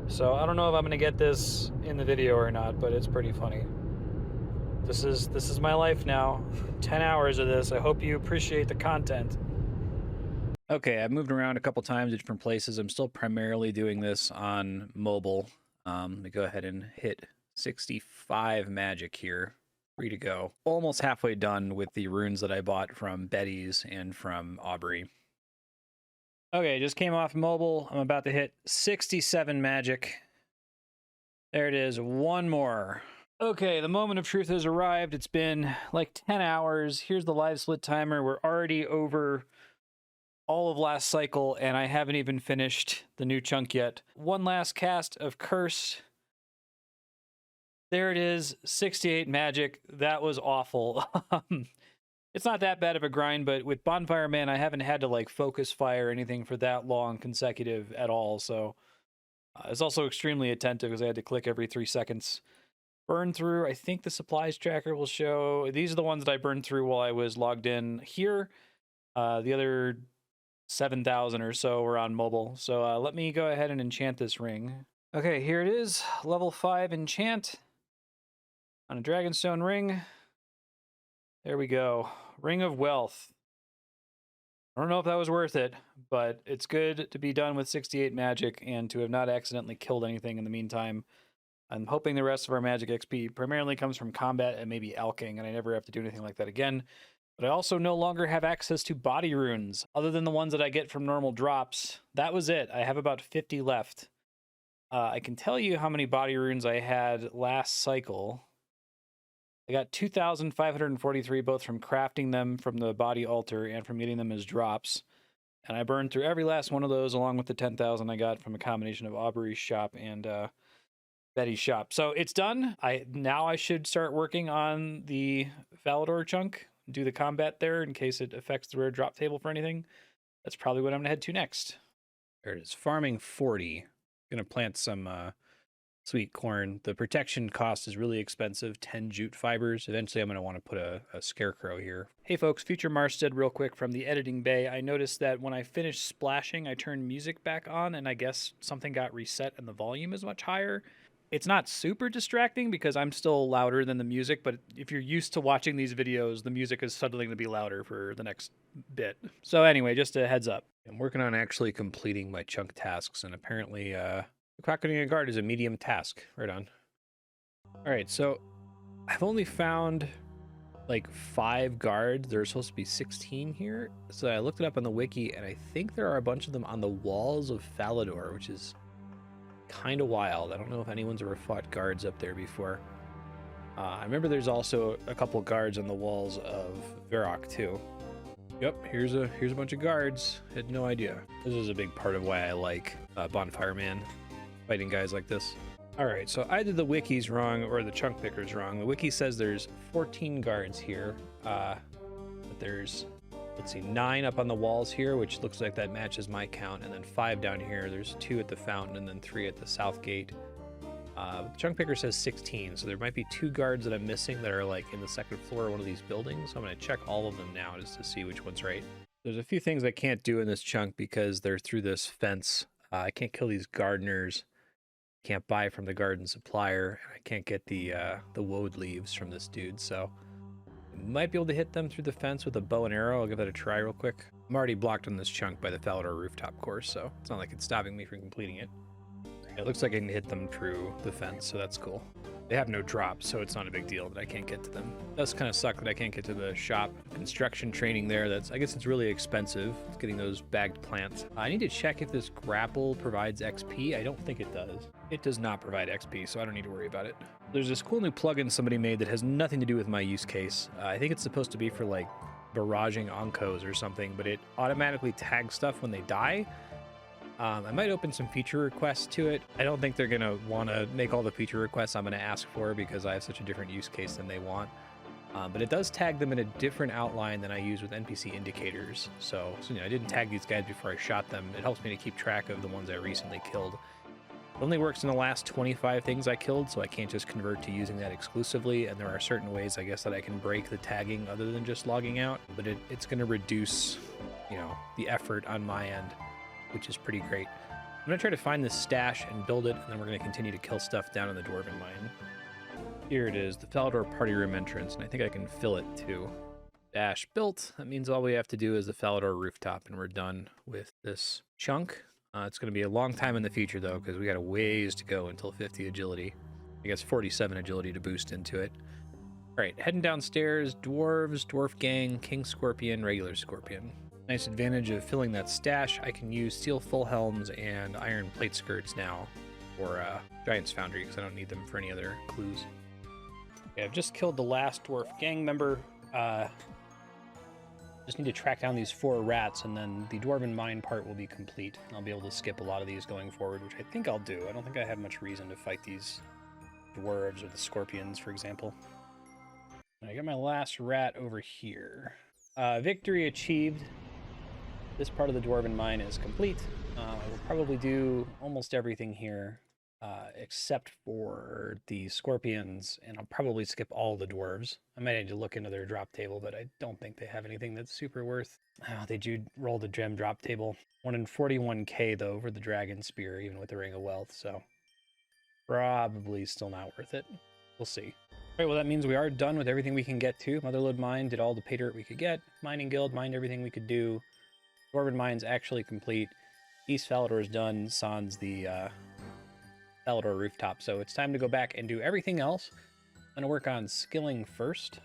So I don't know if I'm gonna get this in the video or not, but it's pretty funny. This is my life now. 10 hours of this. I hope you appreciate the content. Okay, I've moved around a couple times to different places. I'm still primarily doing this on mobile. Let me go ahead and hit 65 magic here. Free to go. Almost halfway done with the runes that I bought from Betty's and from Aubrey. Okay, just came off mobile. I'm about to hit 67 magic. There it is. 1 more. Okay, the moment of truth has arrived. It's been like 10 hours. Here's the live split timer. We're already over all of last cycle, and I haven't even finished the new chunk yet. 1 last cast of Curse. There it is, 68 magic. That was awful. It's not that bad of a grind, but with Bonfire Man, I haven't had to like focus fire or anything for that long consecutive at all, so it's also extremely attentive because I had to click every 3 seconds. Burn through, I think the supplies tracker will show. These are the ones that I burned through while I was logged in here. The other 7,000 or so were on mobile. So let me go ahead and enchant this ring. Okay, here it is. Level 5 enchant on a Dragonstone ring. There we go. Ring of Wealth. don't know if that was worth it, but it's good to be done with 68 magic and to have not accidentally killed anything in the meantime. I'm hoping the rest of our magic XP primarily comes from combat and maybe alching, and I never have to do anything like that again. But I also no longer have access to body runes, other than the ones that I get from normal drops. That was it. I have about 50 left. I can tell you how many body runes I had last cycle. I got 2,543, both from crafting them from the body altar and from getting them as drops. And I burned through every last one of those, along with the 10,000 I got from a combination of Aubrey's shop and Betty's shop. So it's done. Now I should start working on the Falador chunk, do the combat there in case it affects the rare drop table for anything. That's probably what I'm going to head to next. There it is. Farming 40. Going to plant some sweet corn. The protection cost is really expensive, 10 jute fibers. Eventually I'm going to want to put a scarecrow here. Hey folks, Future Marsted real quick from the editing bay. I noticed that when I finished splashing, I turned music back on, and I guess something got reset and the volume is much higher. It's not super distracting because I'm still louder than the music, but if you're used to watching these videos, the music is suddenly going to be louder for the next bit. So anyway, just a heads up. I'm working on actually completing my chunk tasks, and apparently cocketing a guard is a medium task. Right on. All right, so I've only found like 5 guards. There's supposed to be 16 here. So I looked it up on the wiki, and I think there are a bunch of them on the walls of Falador, which is kind of wild. I don't know if anyone's ever fought guards up there before. I remember there's also a couple guards on the walls of Varrock too. Yep, here's a bunch of guards. Had no idea. This is a big part of why I like Bonfire Man, fighting guys like this. All right, so either the wiki's wrong or the chunk picker's wrong. The wiki says there's 14 guards here, but there's, let's see, 9 up on the walls here, which looks like that matches my count, and then 5 down here. There's 2 at the fountain and then 3 at the south gate. The chunk picker says 16, so there might be 2 guards that I'm missing that are like in the second floor of one of these buildings. So I'm going to check all of them now just to see which one's right. There's a few things I can't do in this chunk because they're through this fence. I can't kill these gardeners. Can't buy from the garden supplier. I can't get the woad leaves from this dude, so I might be able to hit them through the fence with a bow and arrow. I'll give that a try real quick. I'm already blocked on this chunk by the Falador rooftop course, so it's not like it's stopping me from completing it. It looks like I can hit them through the fence, so that's cool. They have no drops, so it's not a big deal that I can't get to them. It does kind of suck that I can't get to the shop. Construction training there, I guess it's really expensive. It's getting those bagged plants. I need to check if this grapple provides XP. I don't think it does. It does not provide XP, so I don't need to worry about it. There's this cool new plugin somebody made that has nothing to do with my use case. I think it's supposed to be for like barraging oncos or something, but it automatically tags stuff when they die. I might open some feature requests to it. I don't think they're going to want to make all the feature requests I'm going to ask for because I have such a different use case than they want. But it does tag them in a different outline than I use with NPC indicators. So I didn't tag these guys before I shot them. It helps me to keep track of the ones I recently killed. It only works in the last 25 things I killed, so I can't just convert to using that exclusively. And there are certain ways, I guess, that I can break the tagging other than just logging out. But it's going to reduce, the effort on my end, which is pretty great. I'm going to try to find this stash and build it, and then we're going to continue to kill stuff down in the Dwarven Mine. Here it is, the Falador party room entrance, and I think I can fill it too. Dash built. That means all we have to do is the Falador rooftop, and we're done with this chunk. It's going to be a long time in the future, though, because we got a ways to go until 50 agility. I guess 47 agility to boost into it. All right, heading downstairs. Dwarves, Dwarf Gang, King Scorpion, Regular Scorpion. Nice advantage of filling that stash. I can use steel full helms and iron plate skirts now for Giant's Foundry because I don't need them for any other clues. Okay, I've just killed the last Dwarf Gang member. Just need to track down these 4 rats, and then the Dwarven Mine part will be complete. I'll be able to skip a lot of these going forward, which I think I'll do. I don't think I have much reason to fight these dwarves or the scorpions, for example. I got my last rat over here. Victory achieved. This part of the Dwarven Mine is complete. I will probably do almost everything here except for the scorpions, and I'll probably skip all the dwarves. I might need to look into their drop table, but I don't think they have anything that's super worth. They do roll the gem drop table. 1 in 41k though for the Dragon Spear, even with the Ring of Wealth, so probably still not worth it. We'll see. All right, well that means we are done with everything we can get to. Motherlode Mine did all the pay dirt we could get. Mining Guild mined everything we could do. Dwarven Mine's actually complete. East Falador is done. Sans the Falador rooftop. So it's time to go back and do everything else. I'm going to work on skilling first.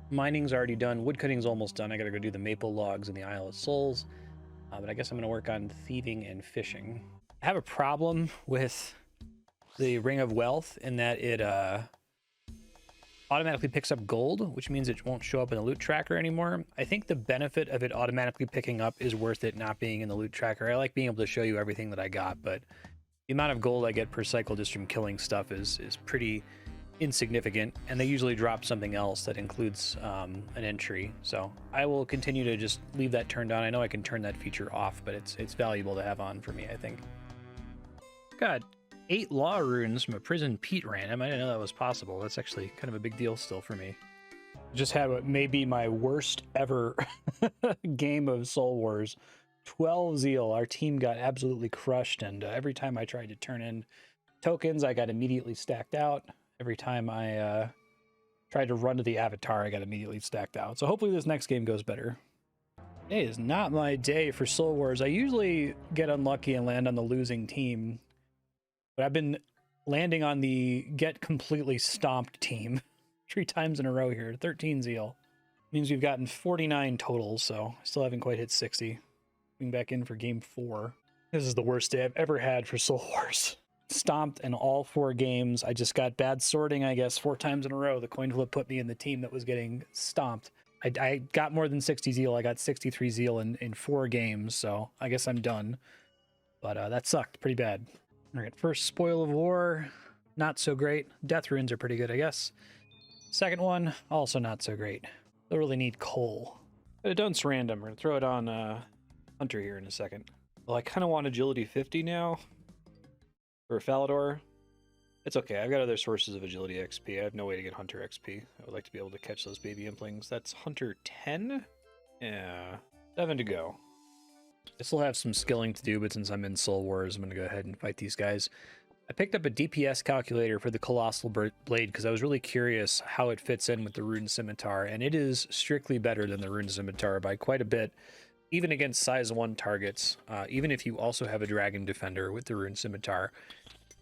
Mining's already done. Woodcutting's almost done. I got to go do the maple logs in the Isle of Souls. But I guess I'm going to work on thieving and fishing. I have a problem with the Ring of Wealth in that it automatically picks up gold, which means it won't show up in the loot tracker anymore. I think the benefit of it automatically picking up is worth it not being in the loot tracker. I like being able to show you everything that I got, but the amount of gold I get per cycle just from killing stuff is pretty insignificant, and they usually drop something else that includes an entry. So I will continue to just leave that turned on. I know I can turn that feature off, but it's valuable to have on for me, I think. Got 8 law runes from a prison Pete random. I didn't know that was possible. That's actually kind of a big deal still for me. Just had what may be my worst ever game of Soul Wars. 12 zeal. Our team got absolutely crushed, and every time I tried to turn in tokens, I got immediately stacked out. Every time I tried to run to the avatar, I got immediately stacked out. So hopefully this next game goes better. Today is not my day for Soul Wars. I usually get unlucky and land on the losing team, but I've been landing on the get completely stomped team 3 times in a row here. 13 zeal. Means we've gotten 49 totals, so I still haven't quite hit 60. Going back in for game 4. This is the worst day I've ever had for Soul Wars. Stomped in all 4 games. I just got bad sorting, I guess, 4 times in a row. The coin flip put me in the team that was getting stomped. I got more than 60 zeal. I got 63 zeal in 4 games, so I guess I'm done. But that sucked pretty bad. All right, first Spoil of War, not so great. Death runes are pretty good, I guess. Second one, also not so great. They'll really need coal. But it's random. We're going to throw it on Hunter here in a second. Well, I kind of want agility 50 now for Falador. It's okay. I've got other sources of agility XP. I have no way to get Hunter XP. I would like to be able to catch those baby implings. That's Hunter 10? Yeah. 7 to go. I still have some skilling to do, but since I'm in Soul Wars, I'm going to go ahead and fight these guys. I picked up a DPS calculator for the Colossal Blade because I was really curious how it fits in with the Rune Scimitar, and it is strictly better than the Rune Scimitar by quite a bit, even against size 1 targets, even if you also have a Dragon Defender with the Rune Scimitar.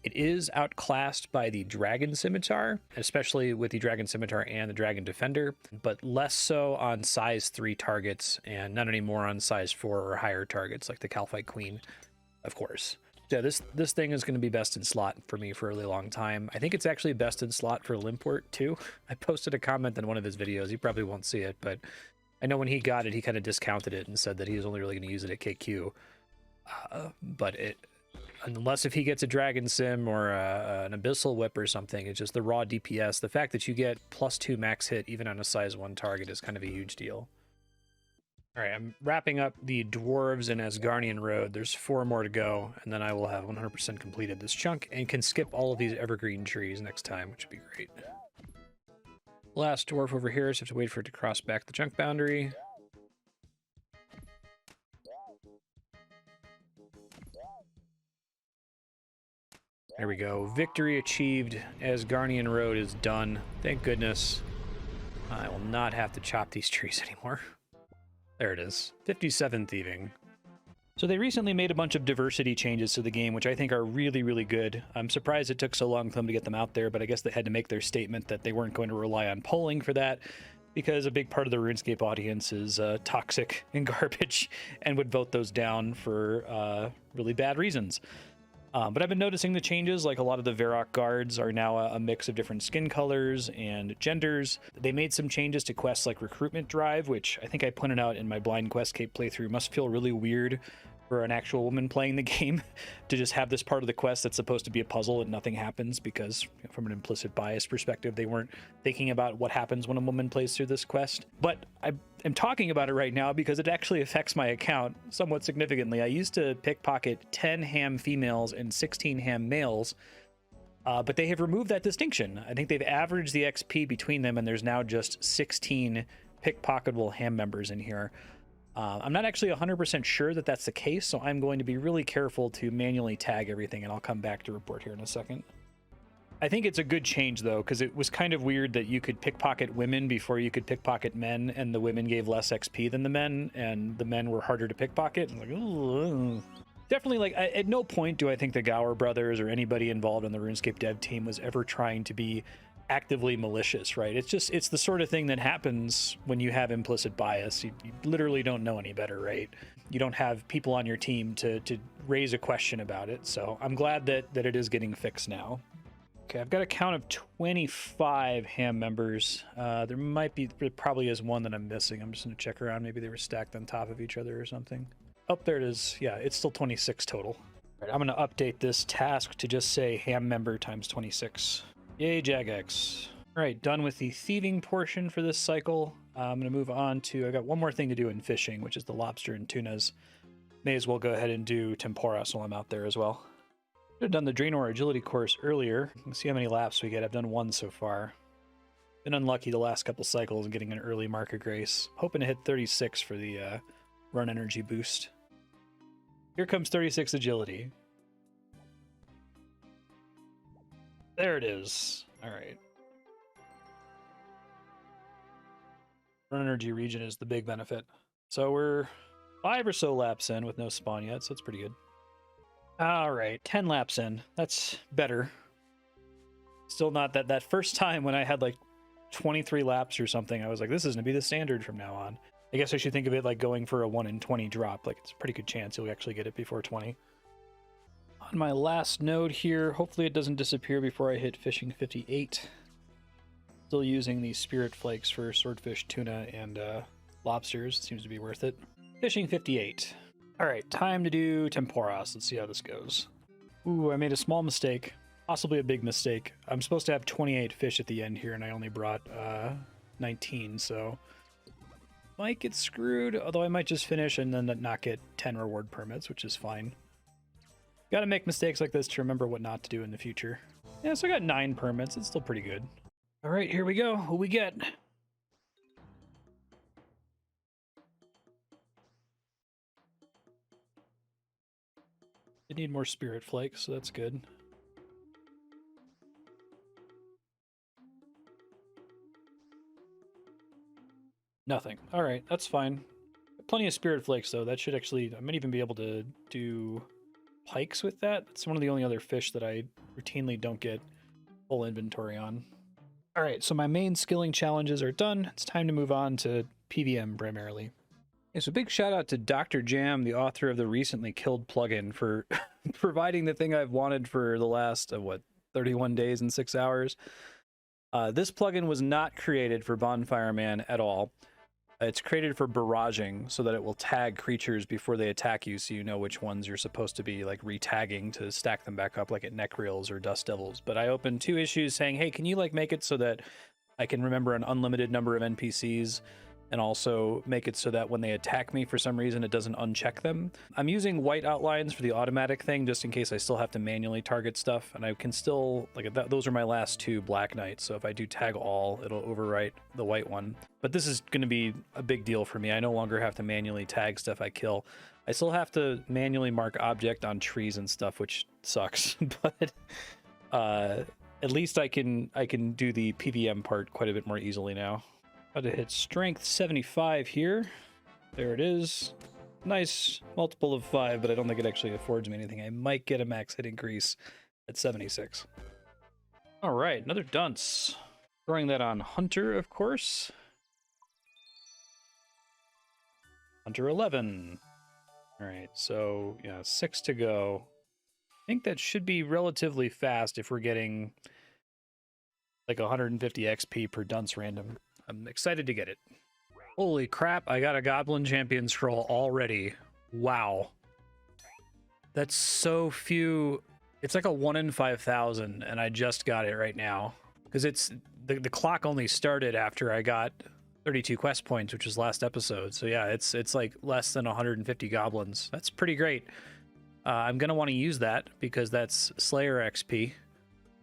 It is outclassed by the Dragon Scimitar, especially with the Dragon Scimitar and the Dragon Defender, but less so on size 3 targets, and not anymore on size 4 or higher targets, like the Calphite Queen, of course. Yeah, this thing is going to be best in slot for me for a really long time. I think it's actually best in slot for Limport, too. I posted a comment in one of his videos. You probably won't see it, but I know when he got it, he kind of discounted it and said that he was only really going to use it at KQ. But unless if he gets a Dragon Sim or an Abyssal Whip or something, it's just the raw DPS. The fact that you get +2 max hit even on a size 1 target is kind of a huge deal. All right, I'm wrapping up the Dwarves and Asgarnian Road. There's 4 more to go, and then I will have 100% completed this chunk and can skip all of these evergreen trees next time, which would be great. Last dwarf over here, so I have to wait for it to cross back the chunk boundary. There we go. Victory achieved. Asgarnian Road is done. Thank goodness. I will not have to chop these trees anymore. There it is. 57 thieving. So they recently made a bunch of diversity changes to the game, which I think are really, really good. I'm surprised it took so long for them to get them out there, but I guess they had to make their statement that they weren't going to rely on polling for that, because a big part of the RuneScape audience is toxic and garbage and would vote those down for really bad reasons. But I've been noticing the changes, like a lot of the Varrock guards are now a mix of different skin colors and genders. They made some changes to quests like Recruitment Drive, which I think I pointed out in my Blind Quest Cape playthrough must feel really weird for an actual woman playing the game to just have this part of the quest that's supposed to be a puzzle and nothing happens, because from an implicit bias perspective, they weren't thinking about what happens when a woman plays through this quest. But I'm talking about it right now because it actually affects my account somewhat significantly. I used to pickpocket 10 ham females and 16 ham males, but they have removed that distinction. I think they've averaged the XP between them, and there's now just 16 pickpocketable ham members in here. I'm not actually 100% sure that that's the case, so I'm going to be really careful to manually tag everything, and I'll come back to report here in a second. I think it's a good change, though, because it was kind of weird that you could pickpocket women before you could pickpocket men, and the women gave less XP than the men, and the men were harder to pickpocket. Like, ooh. Definitely, like, at no point do I think the Gower brothers or anybody involved in the RuneScape dev team was ever trying to be actively malicious, right? It's the sort of thing that happens when you have implicit bias. You literally don't know any better, right? You don't have people on your team to raise a question about it. So I'm glad that it is getting fixed now. Okay, I've got a count of 25 ham members. There probably is one that I'm missing. I'm just gonna check around. Maybe they were stacked on top of each other or something. Oh, there it is. Yeah, it's still 26 total. All right, I'm gonna update this task to just say ham member times 26. Yay, Jagex. All right, done with the thieving portion for this cycle. I'm gonna move on to, I got one more thing to do in fishing, which is the lobster and tunas. May as well go ahead and do temporas while I'm out there as well. Should have done the Draenor agility course earlier. Let's see how many laps we get. I've done one so far. Been unlucky the last couple cycles and getting an early mark of grace. Hoping to hit 36 for the run energy boost. Here comes 36 agility. There it is. All right. Run energy region is the big benefit. So we're 5 or so laps in with no spawn yet, so it's pretty good. All right, 10 laps in. That's better. Still not that first time when I had like 23 laps or something, I was like, this is going to be the standard from now on. I guess I should think of it like going for a 1 in 20 drop. Like, it's a pretty good chance you'll actually get it before 20. On my last node here, hopefully it doesn't disappear before I hit fishing 58. Still using the spirit flakes for swordfish, tuna, and lobsters. It seems to be worth it. Fishing 58. All right, time to do temporas. Let's see how this goes. Ooh, I made a small mistake. Possibly a big mistake. I'm supposed to have 28 fish at the end here, and I only brought 19, so might get screwed, although I might just finish and then not get 10 reward permits, which is fine. Gotta make mistakes like this to remember what not to do in the future. Yeah, so I got 9 permits. It's still pretty good. All right, here we go. What we get? I need more spirit flakes, so that's good. Nothing. All right, that's fine. Plenty of spirit flakes, though. That should actually... I might even be able to do pikes with that. It's one of the only other fish that I routinely don't get full inventory on. All right, so my main skilling challenges are done. It's time to move on to PVM primarily. Okay, so big shout out to Dr. Jam, the author of the recently killed plugin, for providing the thing I've wanted for the last, 31 days and 6 hours. This plugin was not created for Bonfire Man at all. It's created for barraging so that it will tag creatures before they attack you, so you know which ones you're supposed to be like re-tagging to stack them back up like at Necreals or Dust Devils. But I opened 2 issues saying, hey, can you like make it so that I can remember an unlimited number of NPCs and also make it so that when they attack me for some reason it doesn't uncheck them. I'm using white outlines for the automatic thing just in case I still have to manually target stuff, and I can still, like, those are my last 2 Black Knights, so if I do tag all, it'll overwrite the white one. But this is going to be a big deal for me. I no longer have to manually tag stuff I kill. I still have to manually mark object on trees and stuff, which sucks, but at least I can do the PVM part quite a bit more easily now. Got to hit strength 75 here. There it is. Nice multiple of 5, but I don't think it actually affords me anything. I might get a max hit increase at 76. All right, another dunce. Throwing that on Hunter, of course. Hunter 11. All right, so yeah, 6 to go. I think that should be relatively fast if we're getting like 150 XP per dunce random. I'm excited to get it. Holy crap, I got a Goblin Champion scroll already. Wow. That's so few. It's like a 1 in 5,000, and I just got it right now. Because it's the clock only started after I got 32 quest points, which was last episode. So yeah, it's like less than 150 goblins. That's pretty great. I'm going to want to use that because that's Slayer XP,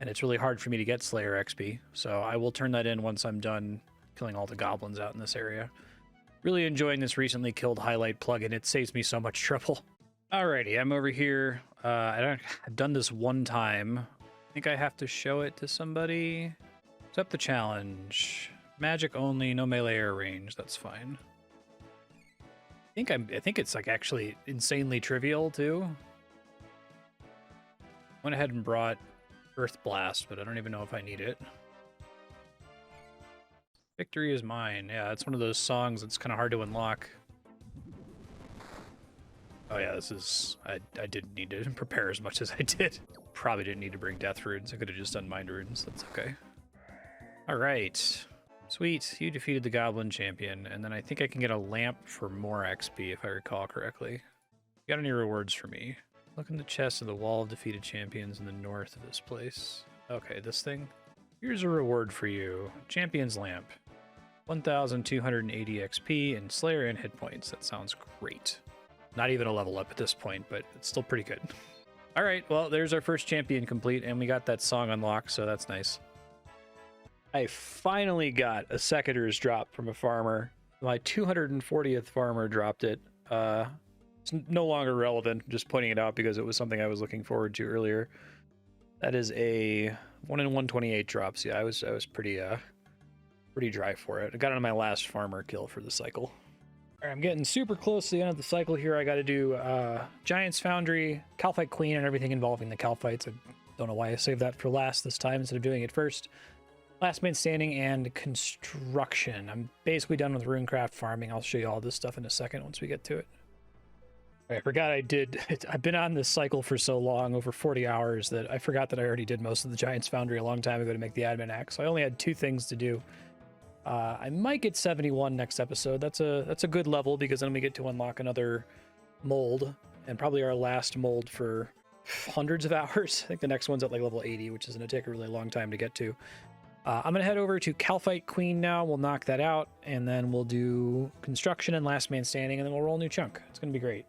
and it's really hard for me to get Slayer XP. So I will turn that in once I'm done killing all the goblins out in this area. Really enjoying this recently killed highlight plugin. It saves me so much trouble. Alrighty, I'm over here. I've done this one time. think I have to show it to somebody. Accept the challenge. Magic only, no melee or range. That's fine. I think it's like actually insanely trivial too. Went ahead and brought Earth Blast, but I don't even know if I need it. Victory is mine. Yeah, it's one of those songs that's kind of hard to unlock. Oh yeah, this is... I didn't need to prepare as much as I did. Probably didn't need to bring Death Runes. I could have just done Mind Runes. That's okay. Alright. Sweet. You defeated the Goblin Champion, and then I think I can get a lamp for more XP, if I recall correctly. You got any rewards for me? Look in the chest of the wall of defeated champions in the north of this place. Okay, this thing. Here's a reward for you. Champion's Lamp. 1,280 XP and Slayer and hit points. That sounds great. Not even a level up at this point, but it's still pretty good. All right, well, there's our first champion complete, and we got that song unlocked, so that's nice. I finally got a Secator's drop from a farmer. My 240th farmer dropped it. It's no longer relevant, I'm just pointing it out because it was something I was looking forward to earlier. That is a 1 in 128 drops. Yeah, I was pretty dry for it. I got it on my last farmer kill for the cycle. All right, I'm getting super close to the end of the cycle here. I got to do Giant's Foundry, Calphite Queen, and everything involving the Calphites. I don't know why I saved that for last this time instead of doing it first. Last Man Standing and Construction. I'm basically done with Runecraft farming. I'll show you all this stuff in a second once we get to it. I forgot I've been on this cycle for so long, over 40 hours, that I forgot that I already did most of the Giant's Foundry a long time ago to make the admin act. So I only had 2 things to do. I might get 71 next episode. That's a good level because then we get to unlock another mold, and probably our last mold for hundreds of hours. I think the next one's at like level 80, which is going to take a really long time to get to. I'm going to head over to Calphite Queen now. We'll knock that out, and then we'll do Construction and Last Man Standing, and then we'll roll a new chunk. It's going to be great.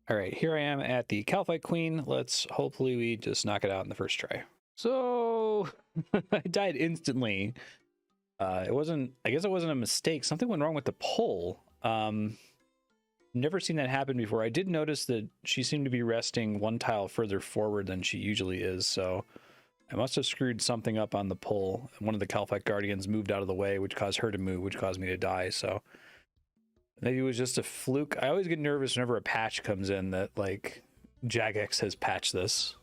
All right, here I am at the Calphite Queen. Hopefully we just knock it out in the first try. So I died instantly. I guess it wasn't a mistake. Something went wrong with the pole. Never seen that happen before. I did notice that she seemed to be resting 1 tile further forward than she usually is, so I must have screwed something up on the pole. One of the Calphite Guardians moved out of the way, which caused her to move, which caused me to die, so maybe it was just a fluke. I always get nervous whenever a patch comes in that, like, Jagex has patched this.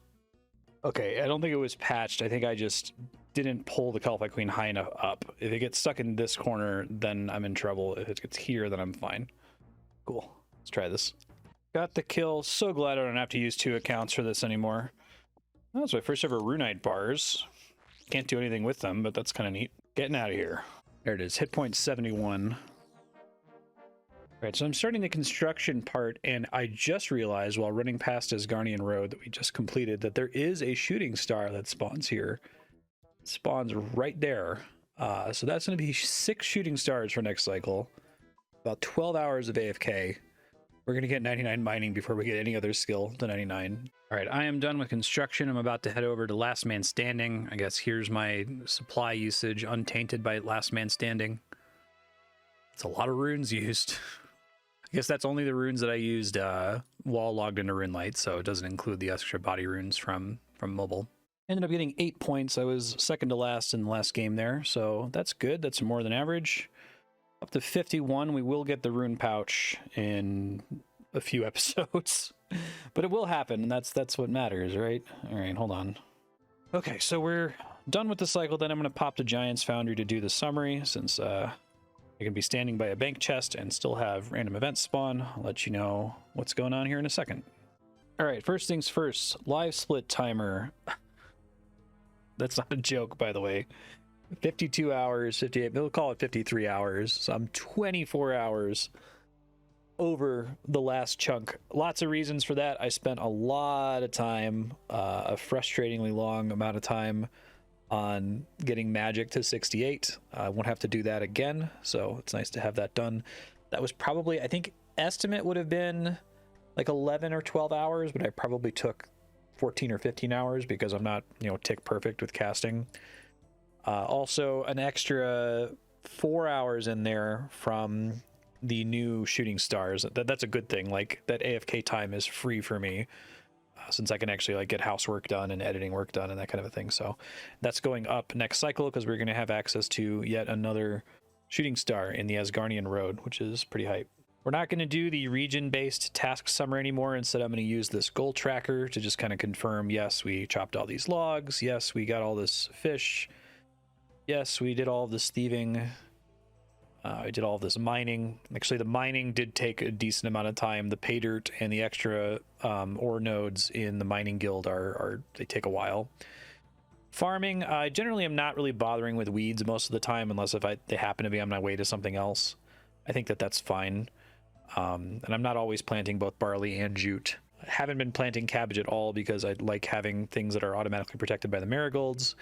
Okay, I don't think it was patched. I think I just didn't pull the Calphite Queen high enough up. If it gets stuck in this corner, then I'm in trouble. If it gets here, then I'm fine. Cool. Let's try this. Got the kill. So glad I don't have to use 2 accounts for this anymore. That was my first ever Runite bars. Can't do anything with them, but that's kind of neat. Getting out of here. There it is. Hit point 71. Right, so I'm starting the construction part, and I just realized while running past Asgarnian Road that we just completed that there is a shooting star that spawns here. It spawns right there. So that's going to be 6 shooting stars for next cycle. About 12 hours of AFK. We're going to get 99 mining before we get any other skill to 99. All right, I am done with construction. I'm about to head over to Last Man Standing. I guess here's my supply usage, untainted by Last Man Standing. It's a lot of runes used. I guess that's only the runes that I used while logged into Runelight, so it doesn't include the extra body runes from mobile. Ended up getting 8 points. I was second to last in the last game there, so that's good. That's more than average. Up to 51, we will get the rune pouch in a few episodes, but it will happen, and that's what matters, right? All right, hold on. Okay, so we're done with the cycle. Then I'm going to pop to Giant's Foundry to do the summary, since I can be standing by a bank chest and still have random events spawn. I'll let you know what's going on here in a second. All right, first things first, live split timer. That's not a joke, by the way. 52 hours, 58, we'll call it 53 hours. So I'm 24 hours over the last chunk. Lots of reasons for that. I spent a lot of time, a frustratingly long amount of time on getting magic to 68. I won't have to do that again, so it's nice to have that done. That was probably, I think estimate would have been like 11 or 12 hours, but I probably took 14 or 15 hours because I'm not, tick perfect with casting. Also an extra 4 hours in there from the new shooting stars. That's a good thing. Like, that AFK time is free for me. since I can actually like get housework done and editing work done and that kind of a thing. So that's going up next cycle because we're going to have access to yet another shooting star in the Asgardian Road, which is pretty hype. We're not going to do the region-based task summary anymore. Instead, I'm going to use this goal tracker to just kind of confirm, yes, we chopped all these logs. Yes, we got all this fish. Yes, we did all of this thieving. I did all of this mining. Actually, the mining did take a decent amount of time. The pay dirt and the extra ore nodes in the mining guild they take a while. Farming, I generally am not really bothering with weeds most of the time, unless if they happen to be on my way to something else. I think that's fine. And I'm not always planting both barley and jute. I haven't been planting cabbage at all because I like having things that are automatically protected by the marigolds.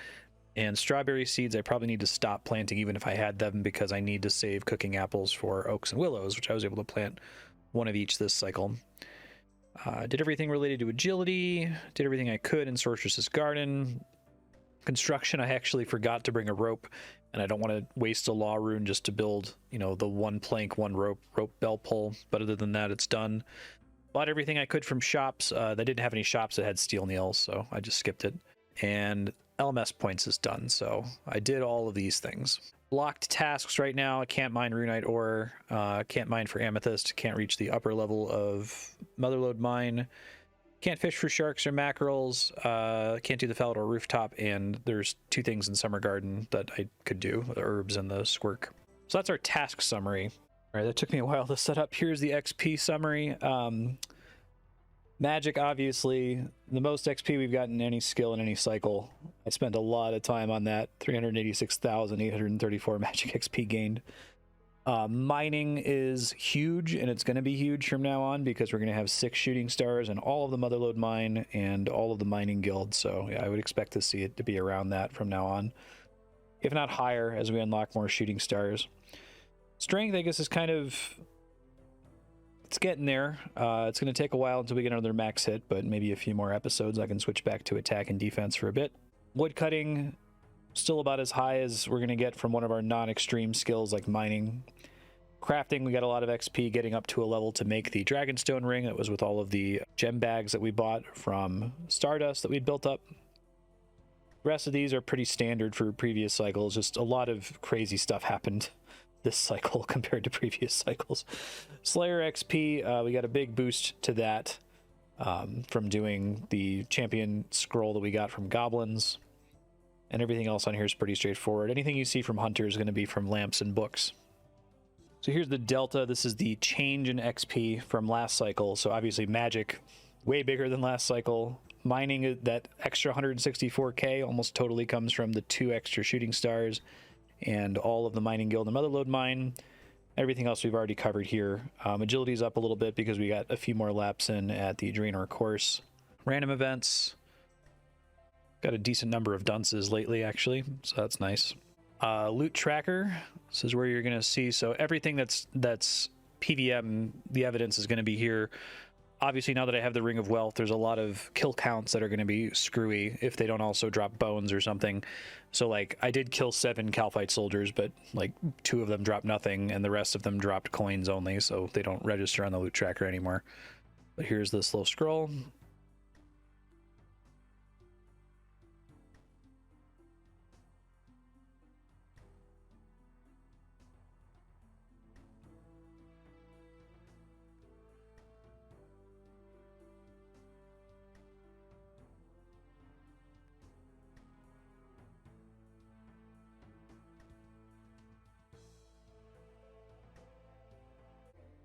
And strawberry seeds I probably need to stop planting even if I had them, because I need to save cooking apples for oaks and willows, which I was able to plant one of each this cycle. Did everything related to agility, did everything I could in Sorceress's Garden. Construction, I actually forgot to bring a rope, and I don't want to waste a law rune just to build, you know, the one plank, one rope bell pull. But other than that, it's done. Bought everything I could from shops. They didn't have any shops that had steel nails, so I just skipped it. And LMS points is done, so I did all of these things. Blocked tasks right now. I can't mine runite ore, can't mine for amethyst, can't reach the upper level of Motherlode mine. Can't fish for sharks or mackerels, can't do the Falador rooftop, and there's 2 things in Summer Garden that I could do, the herbs and the squirk. So that's our task summary. All right, that took me a while to set up. Here's the XP summary. Magic, obviously, the most XP we've gotten in any skill in any cycle. I spent a lot of time on that, 386,834 magic XP gained. Mining is huge, and it's going to be huge from now on because we're going to have 6 shooting stars and all of the Motherlode mine and all of the mining guilds. So yeah, I would expect to see it to be around that from now on, if not higher, as we unlock more shooting stars. Strength, I guess, is kind of, it's getting there. It's going to take a while until we get another max hit, but maybe a few more episodes I can switch back to attack and defense for a bit. Woodcutting, still about as high as we're going to get from one of our non-extreme skills like mining. Crafting, we got a lot of XP getting up to a level to make the Dragonstone ring. That was with all of the gem bags that we bought from Stardust that we built up. The rest of these are pretty standard for previous cycles. Just a lot of crazy stuff happened this cycle compared to previous cycles. Slayer XP, we got a big boost to that from doing the champion scroll that we got from goblins. And everything else on here is pretty straightforward. Anything you see from Hunter is going to be from lamps and books. So here's the delta. This is the change in XP from last cycle. So obviously magic, way bigger than last cycle. Mining, that extra 164k almost totally comes from the 2 extra shooting stars and all of the mining guild and Motherlode mine. Everything else we've already covered here. Agility's up a little bit because we got a few more laps in at the Draenor course. Random events. Got a decent number of dunces lately, actually, so that's nice. Loot tracker. This is where you're going to see, so everything that's PVM, the evidence is going to be here. Obviously, now that I have the Ring of Wealth, there's a lot of kill counts that are going to be screwy if they don't also drop bones or something. So, like, I did kill 7 Calphite soldiers, but, like, 2 of them dropped nothing, and the rest of them dropped coins only, so they don't register on the loot tracker anymore. But here's this little scroll.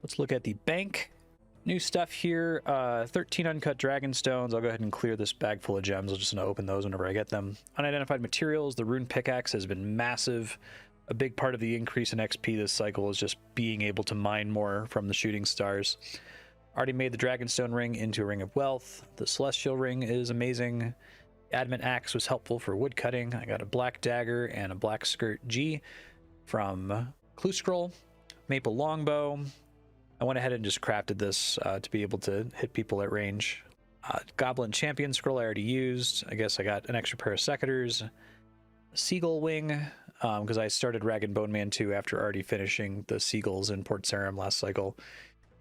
Let's look at the bank. New stuff here. 13 uncut dragonstones. I'll go ahead and clear this bag full of gems. I'll just open those whenever I get them. Unidentified materials. The rune pickaxe has been massive. A big part of the increase in XP this cycle is just being able to mine more from the shooting stars. Already made the dragonstone ring into a ring of wealth. The celestial ring is amazing. The adamant axe was helpful for wood cutting. I got a black dagger and a black skirt G from Clue Scroll. Maple longbow. I went ahead and just crafted this to be able to hit people at range. Goblin champion scroll I already used. I guess I got an extra pair of secators. Seagull wing, because I started Rag and Bone Man 2 after already finishing the seagulls in Port Sarim last cycle.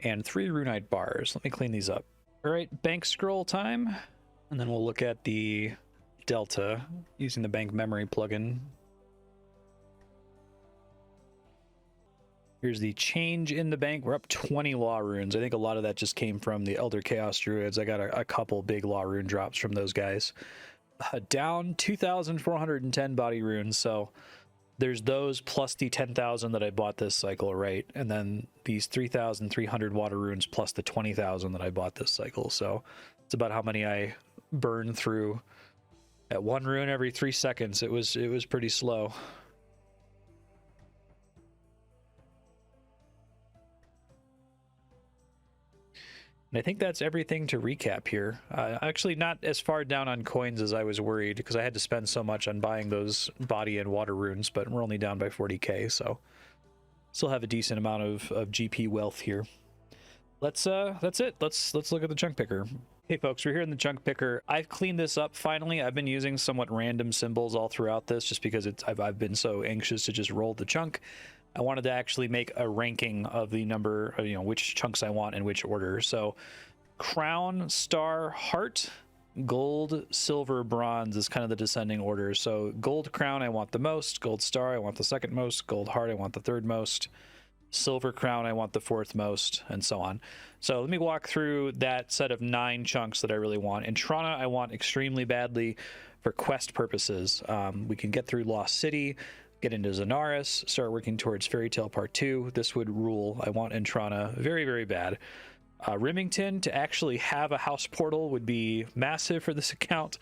And 3 runite bars. Let me clean these up. All right, bank scroll time. And then we'll look at the delta using the bank memory plugin. Here's the change in the bank. We're up 20 law runes. I think a lot of that just came from the Elder Chaos Druids. I got a couple big law rune drops from those guys. Down 2,410 body runes. So there's those plus the 10,000 that I bought this cycle, right? And then these 3,300 water runes plus the 20,000 that I bought this cycle. So it's about how many I burn through at one rune every 3 seconds. It was pretty slow. And I think that's everything to recap here. Actually, not as far down on coins as I was worried, because I had to spend so much on buying those body and water runes, but we're only down by 40k, so still have a decent amount of GP wealth here. That's it. Let's look at the chunk picker. Hey folks, we're here in the chunk picker. I've cleaned this up finally. I've been using somewhat random symbols all throughout this, just because I've been so anxious to just roll the chunk. I wanted to actually make a ranking of the number of, which chunks I want in which order. So crown, star, heart, gold, silver, bronze is kind of the descending order. So gold crown I want the most, gold star I want the second most, gold heart I want the third most, silver crown I want the fourth most, and so on. So let me walk through that set of 9 chunks that I really want. In Trana I want extremely badly for quest purposes. We can get through Lost City, get into Zenaris, start working towards Fairy Tale Part 2. This would rule. I want Entrana very, very bad. Remington, to actually have a house portal would be massive for this account.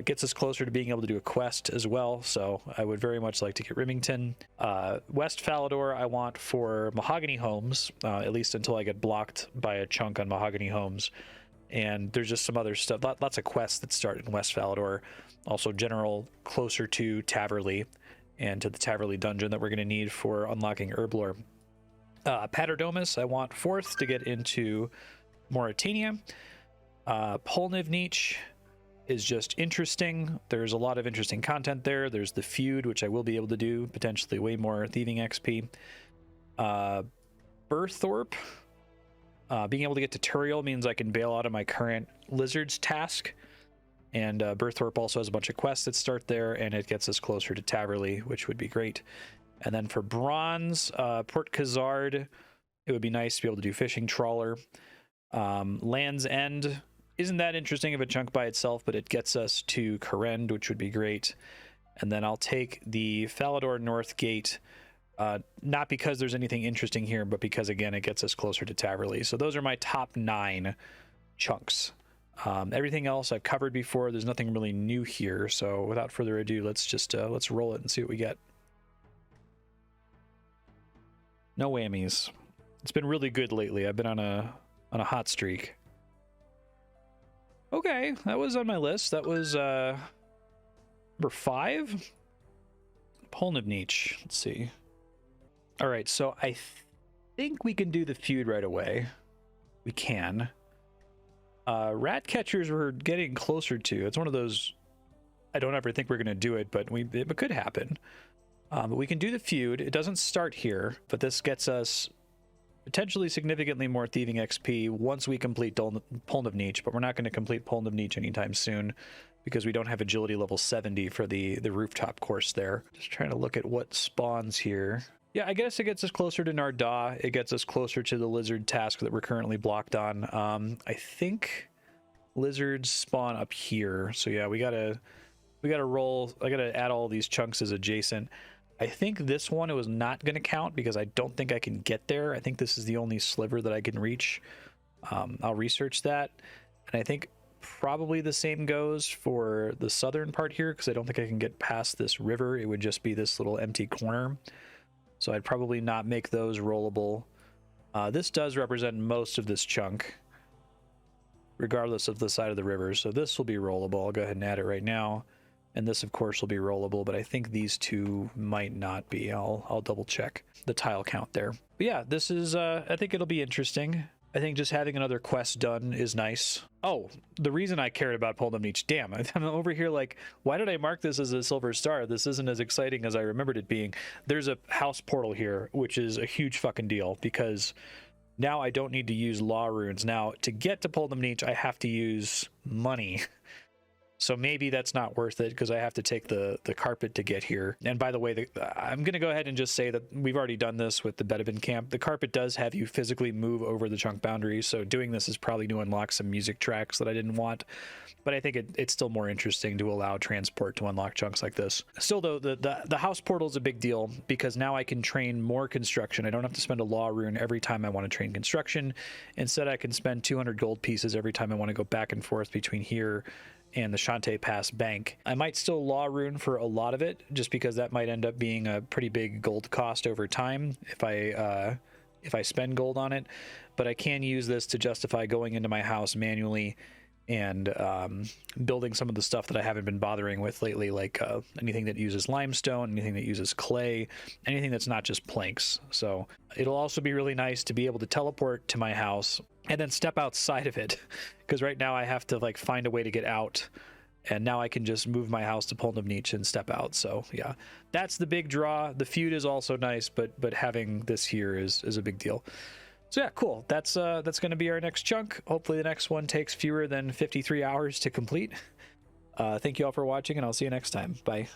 Gets us closer to being able to do a quest as well, so I would very much like to get Remington. West Falador I want for Mahogany Homes, at least until I get blocked by a chunk on Mahogany Homes. And there's just some other stuff, lots of quests that start in West Falador. Also general closer to Taverley, and to the Taverley dungeon that we're going to need for unlocking Herblore. Paterdomus I want 4th to get into Mauritania. Polnivnich is just interesting. There's a lot of interesting content there. There's the feud, which I will be able to do, potentially way more thieving XP. Burthorpe, being able to get to Turiel means I can bail out of my current Lizards task. And Burthorpe also has a bunch of quests that start there, and it gets us closer to Taverley, which would be great. And then for bronze, Port Khazard, it would be nice to be able to do Fishing Trawler. Land's End isn't that interesting of a chunk by itself, but it gets us to Karend, which would be great. And then I'll take the Falador North Gate, not because there's anything interesting here, but because, again, it gets us closer to Taverley. So those are my top 9 chunks. Everything else I've covered before. There's nothing really new here, so without further ado, let's roll it and see what we get. No whammies. It's been really good lately. I've been on a hot streak. Okay, that was on my list. That was number 5. Polnivnich. Let's see. All right, so I think we can do the feud right away. We can. Rat catchers we're getting closer to. It's one of those, I don't ever think we're going to do it, but it could happen. But we can do the feud. It doesn't start here, but this gets us potentially significantly more thieving XP once we complete Polnivnich, but we're not going to complete Polnivnich anytime soon because we don't have agility level 70 for the rooftop course there. Just trying to look at what spawns here. Yeah, I guess it gets us closer to Narda. It gets us closer to the lizard task that we're currently blocked on. I think lizards spawn up here. So yeah, we gotta roll. I gotta add all these chunks as adjacent. I think this one was not gonna count because I don't think I can get there. I think this is the only sliver that I can reach. I'll research that, and I think probably the same goes for the southern part here because I don't think I can get past this river. It would just be this little empty corner. So I'd probably not make those rollable. This does represent most of this chunk, regardless of the side of the river. So this will be rollable. I'll go ahead and add it right now. And this, of course, will be rollable, but I think these two might not be. I'll double check the tile count there. But yeah, this is, I think it'll be interesting. I think just having another quest done is nice. Oh, the reason I cared about Polnivnich, damn, I'm over here like, why did I mark this as a silver star? This isn't as exciting as I remembered it being. There's a house portal here, which is a huge fucking deal because Now I don't need to use law runes. Now, to get to Poldamneach, I have to use money. So maybe that's not worth it because I have to take the carpet to get here. And by the way, I'm going to go ahead and just say that we've already done this with the Bedabin camp. The carpet does have you physically move over the chunk boundary, so doing this is probably to unlock some music tracks that I didn't want. But I think it's still more interesting to allow transport to unlock chunks like this. Still, though, the house portal is a big deal because now I can train more construction. I don't have to spend a law rune every time I want to train construction. Instead, I can spend 200 gold pieces every time I want to go back and forth between here and the Shantae Pass Bank. I might still law rune for a lot of it, just because that might end up being a pretty big gold cost over time if I spend gold on it. But I can use this to justify going into my house manually and building some of the stuff that I haven't been bothering with lately, like anything that uses limestone, anything that uses clay, anything that's not just planks. So it'll also be really nice to be able to teleport to my house and then step outside of it, because right now I have to like find a way to get out, and now I can just move my house to Poldamneach and step out. So yeah, that's the big draw. The feud is also nice, but having this here is a big deal. So yeah, cool. That's going to be our next chunk. Hopefully the next one takes fewer than 53 hours to complete. Thank you all for watching, and I'll see you next time. Bye.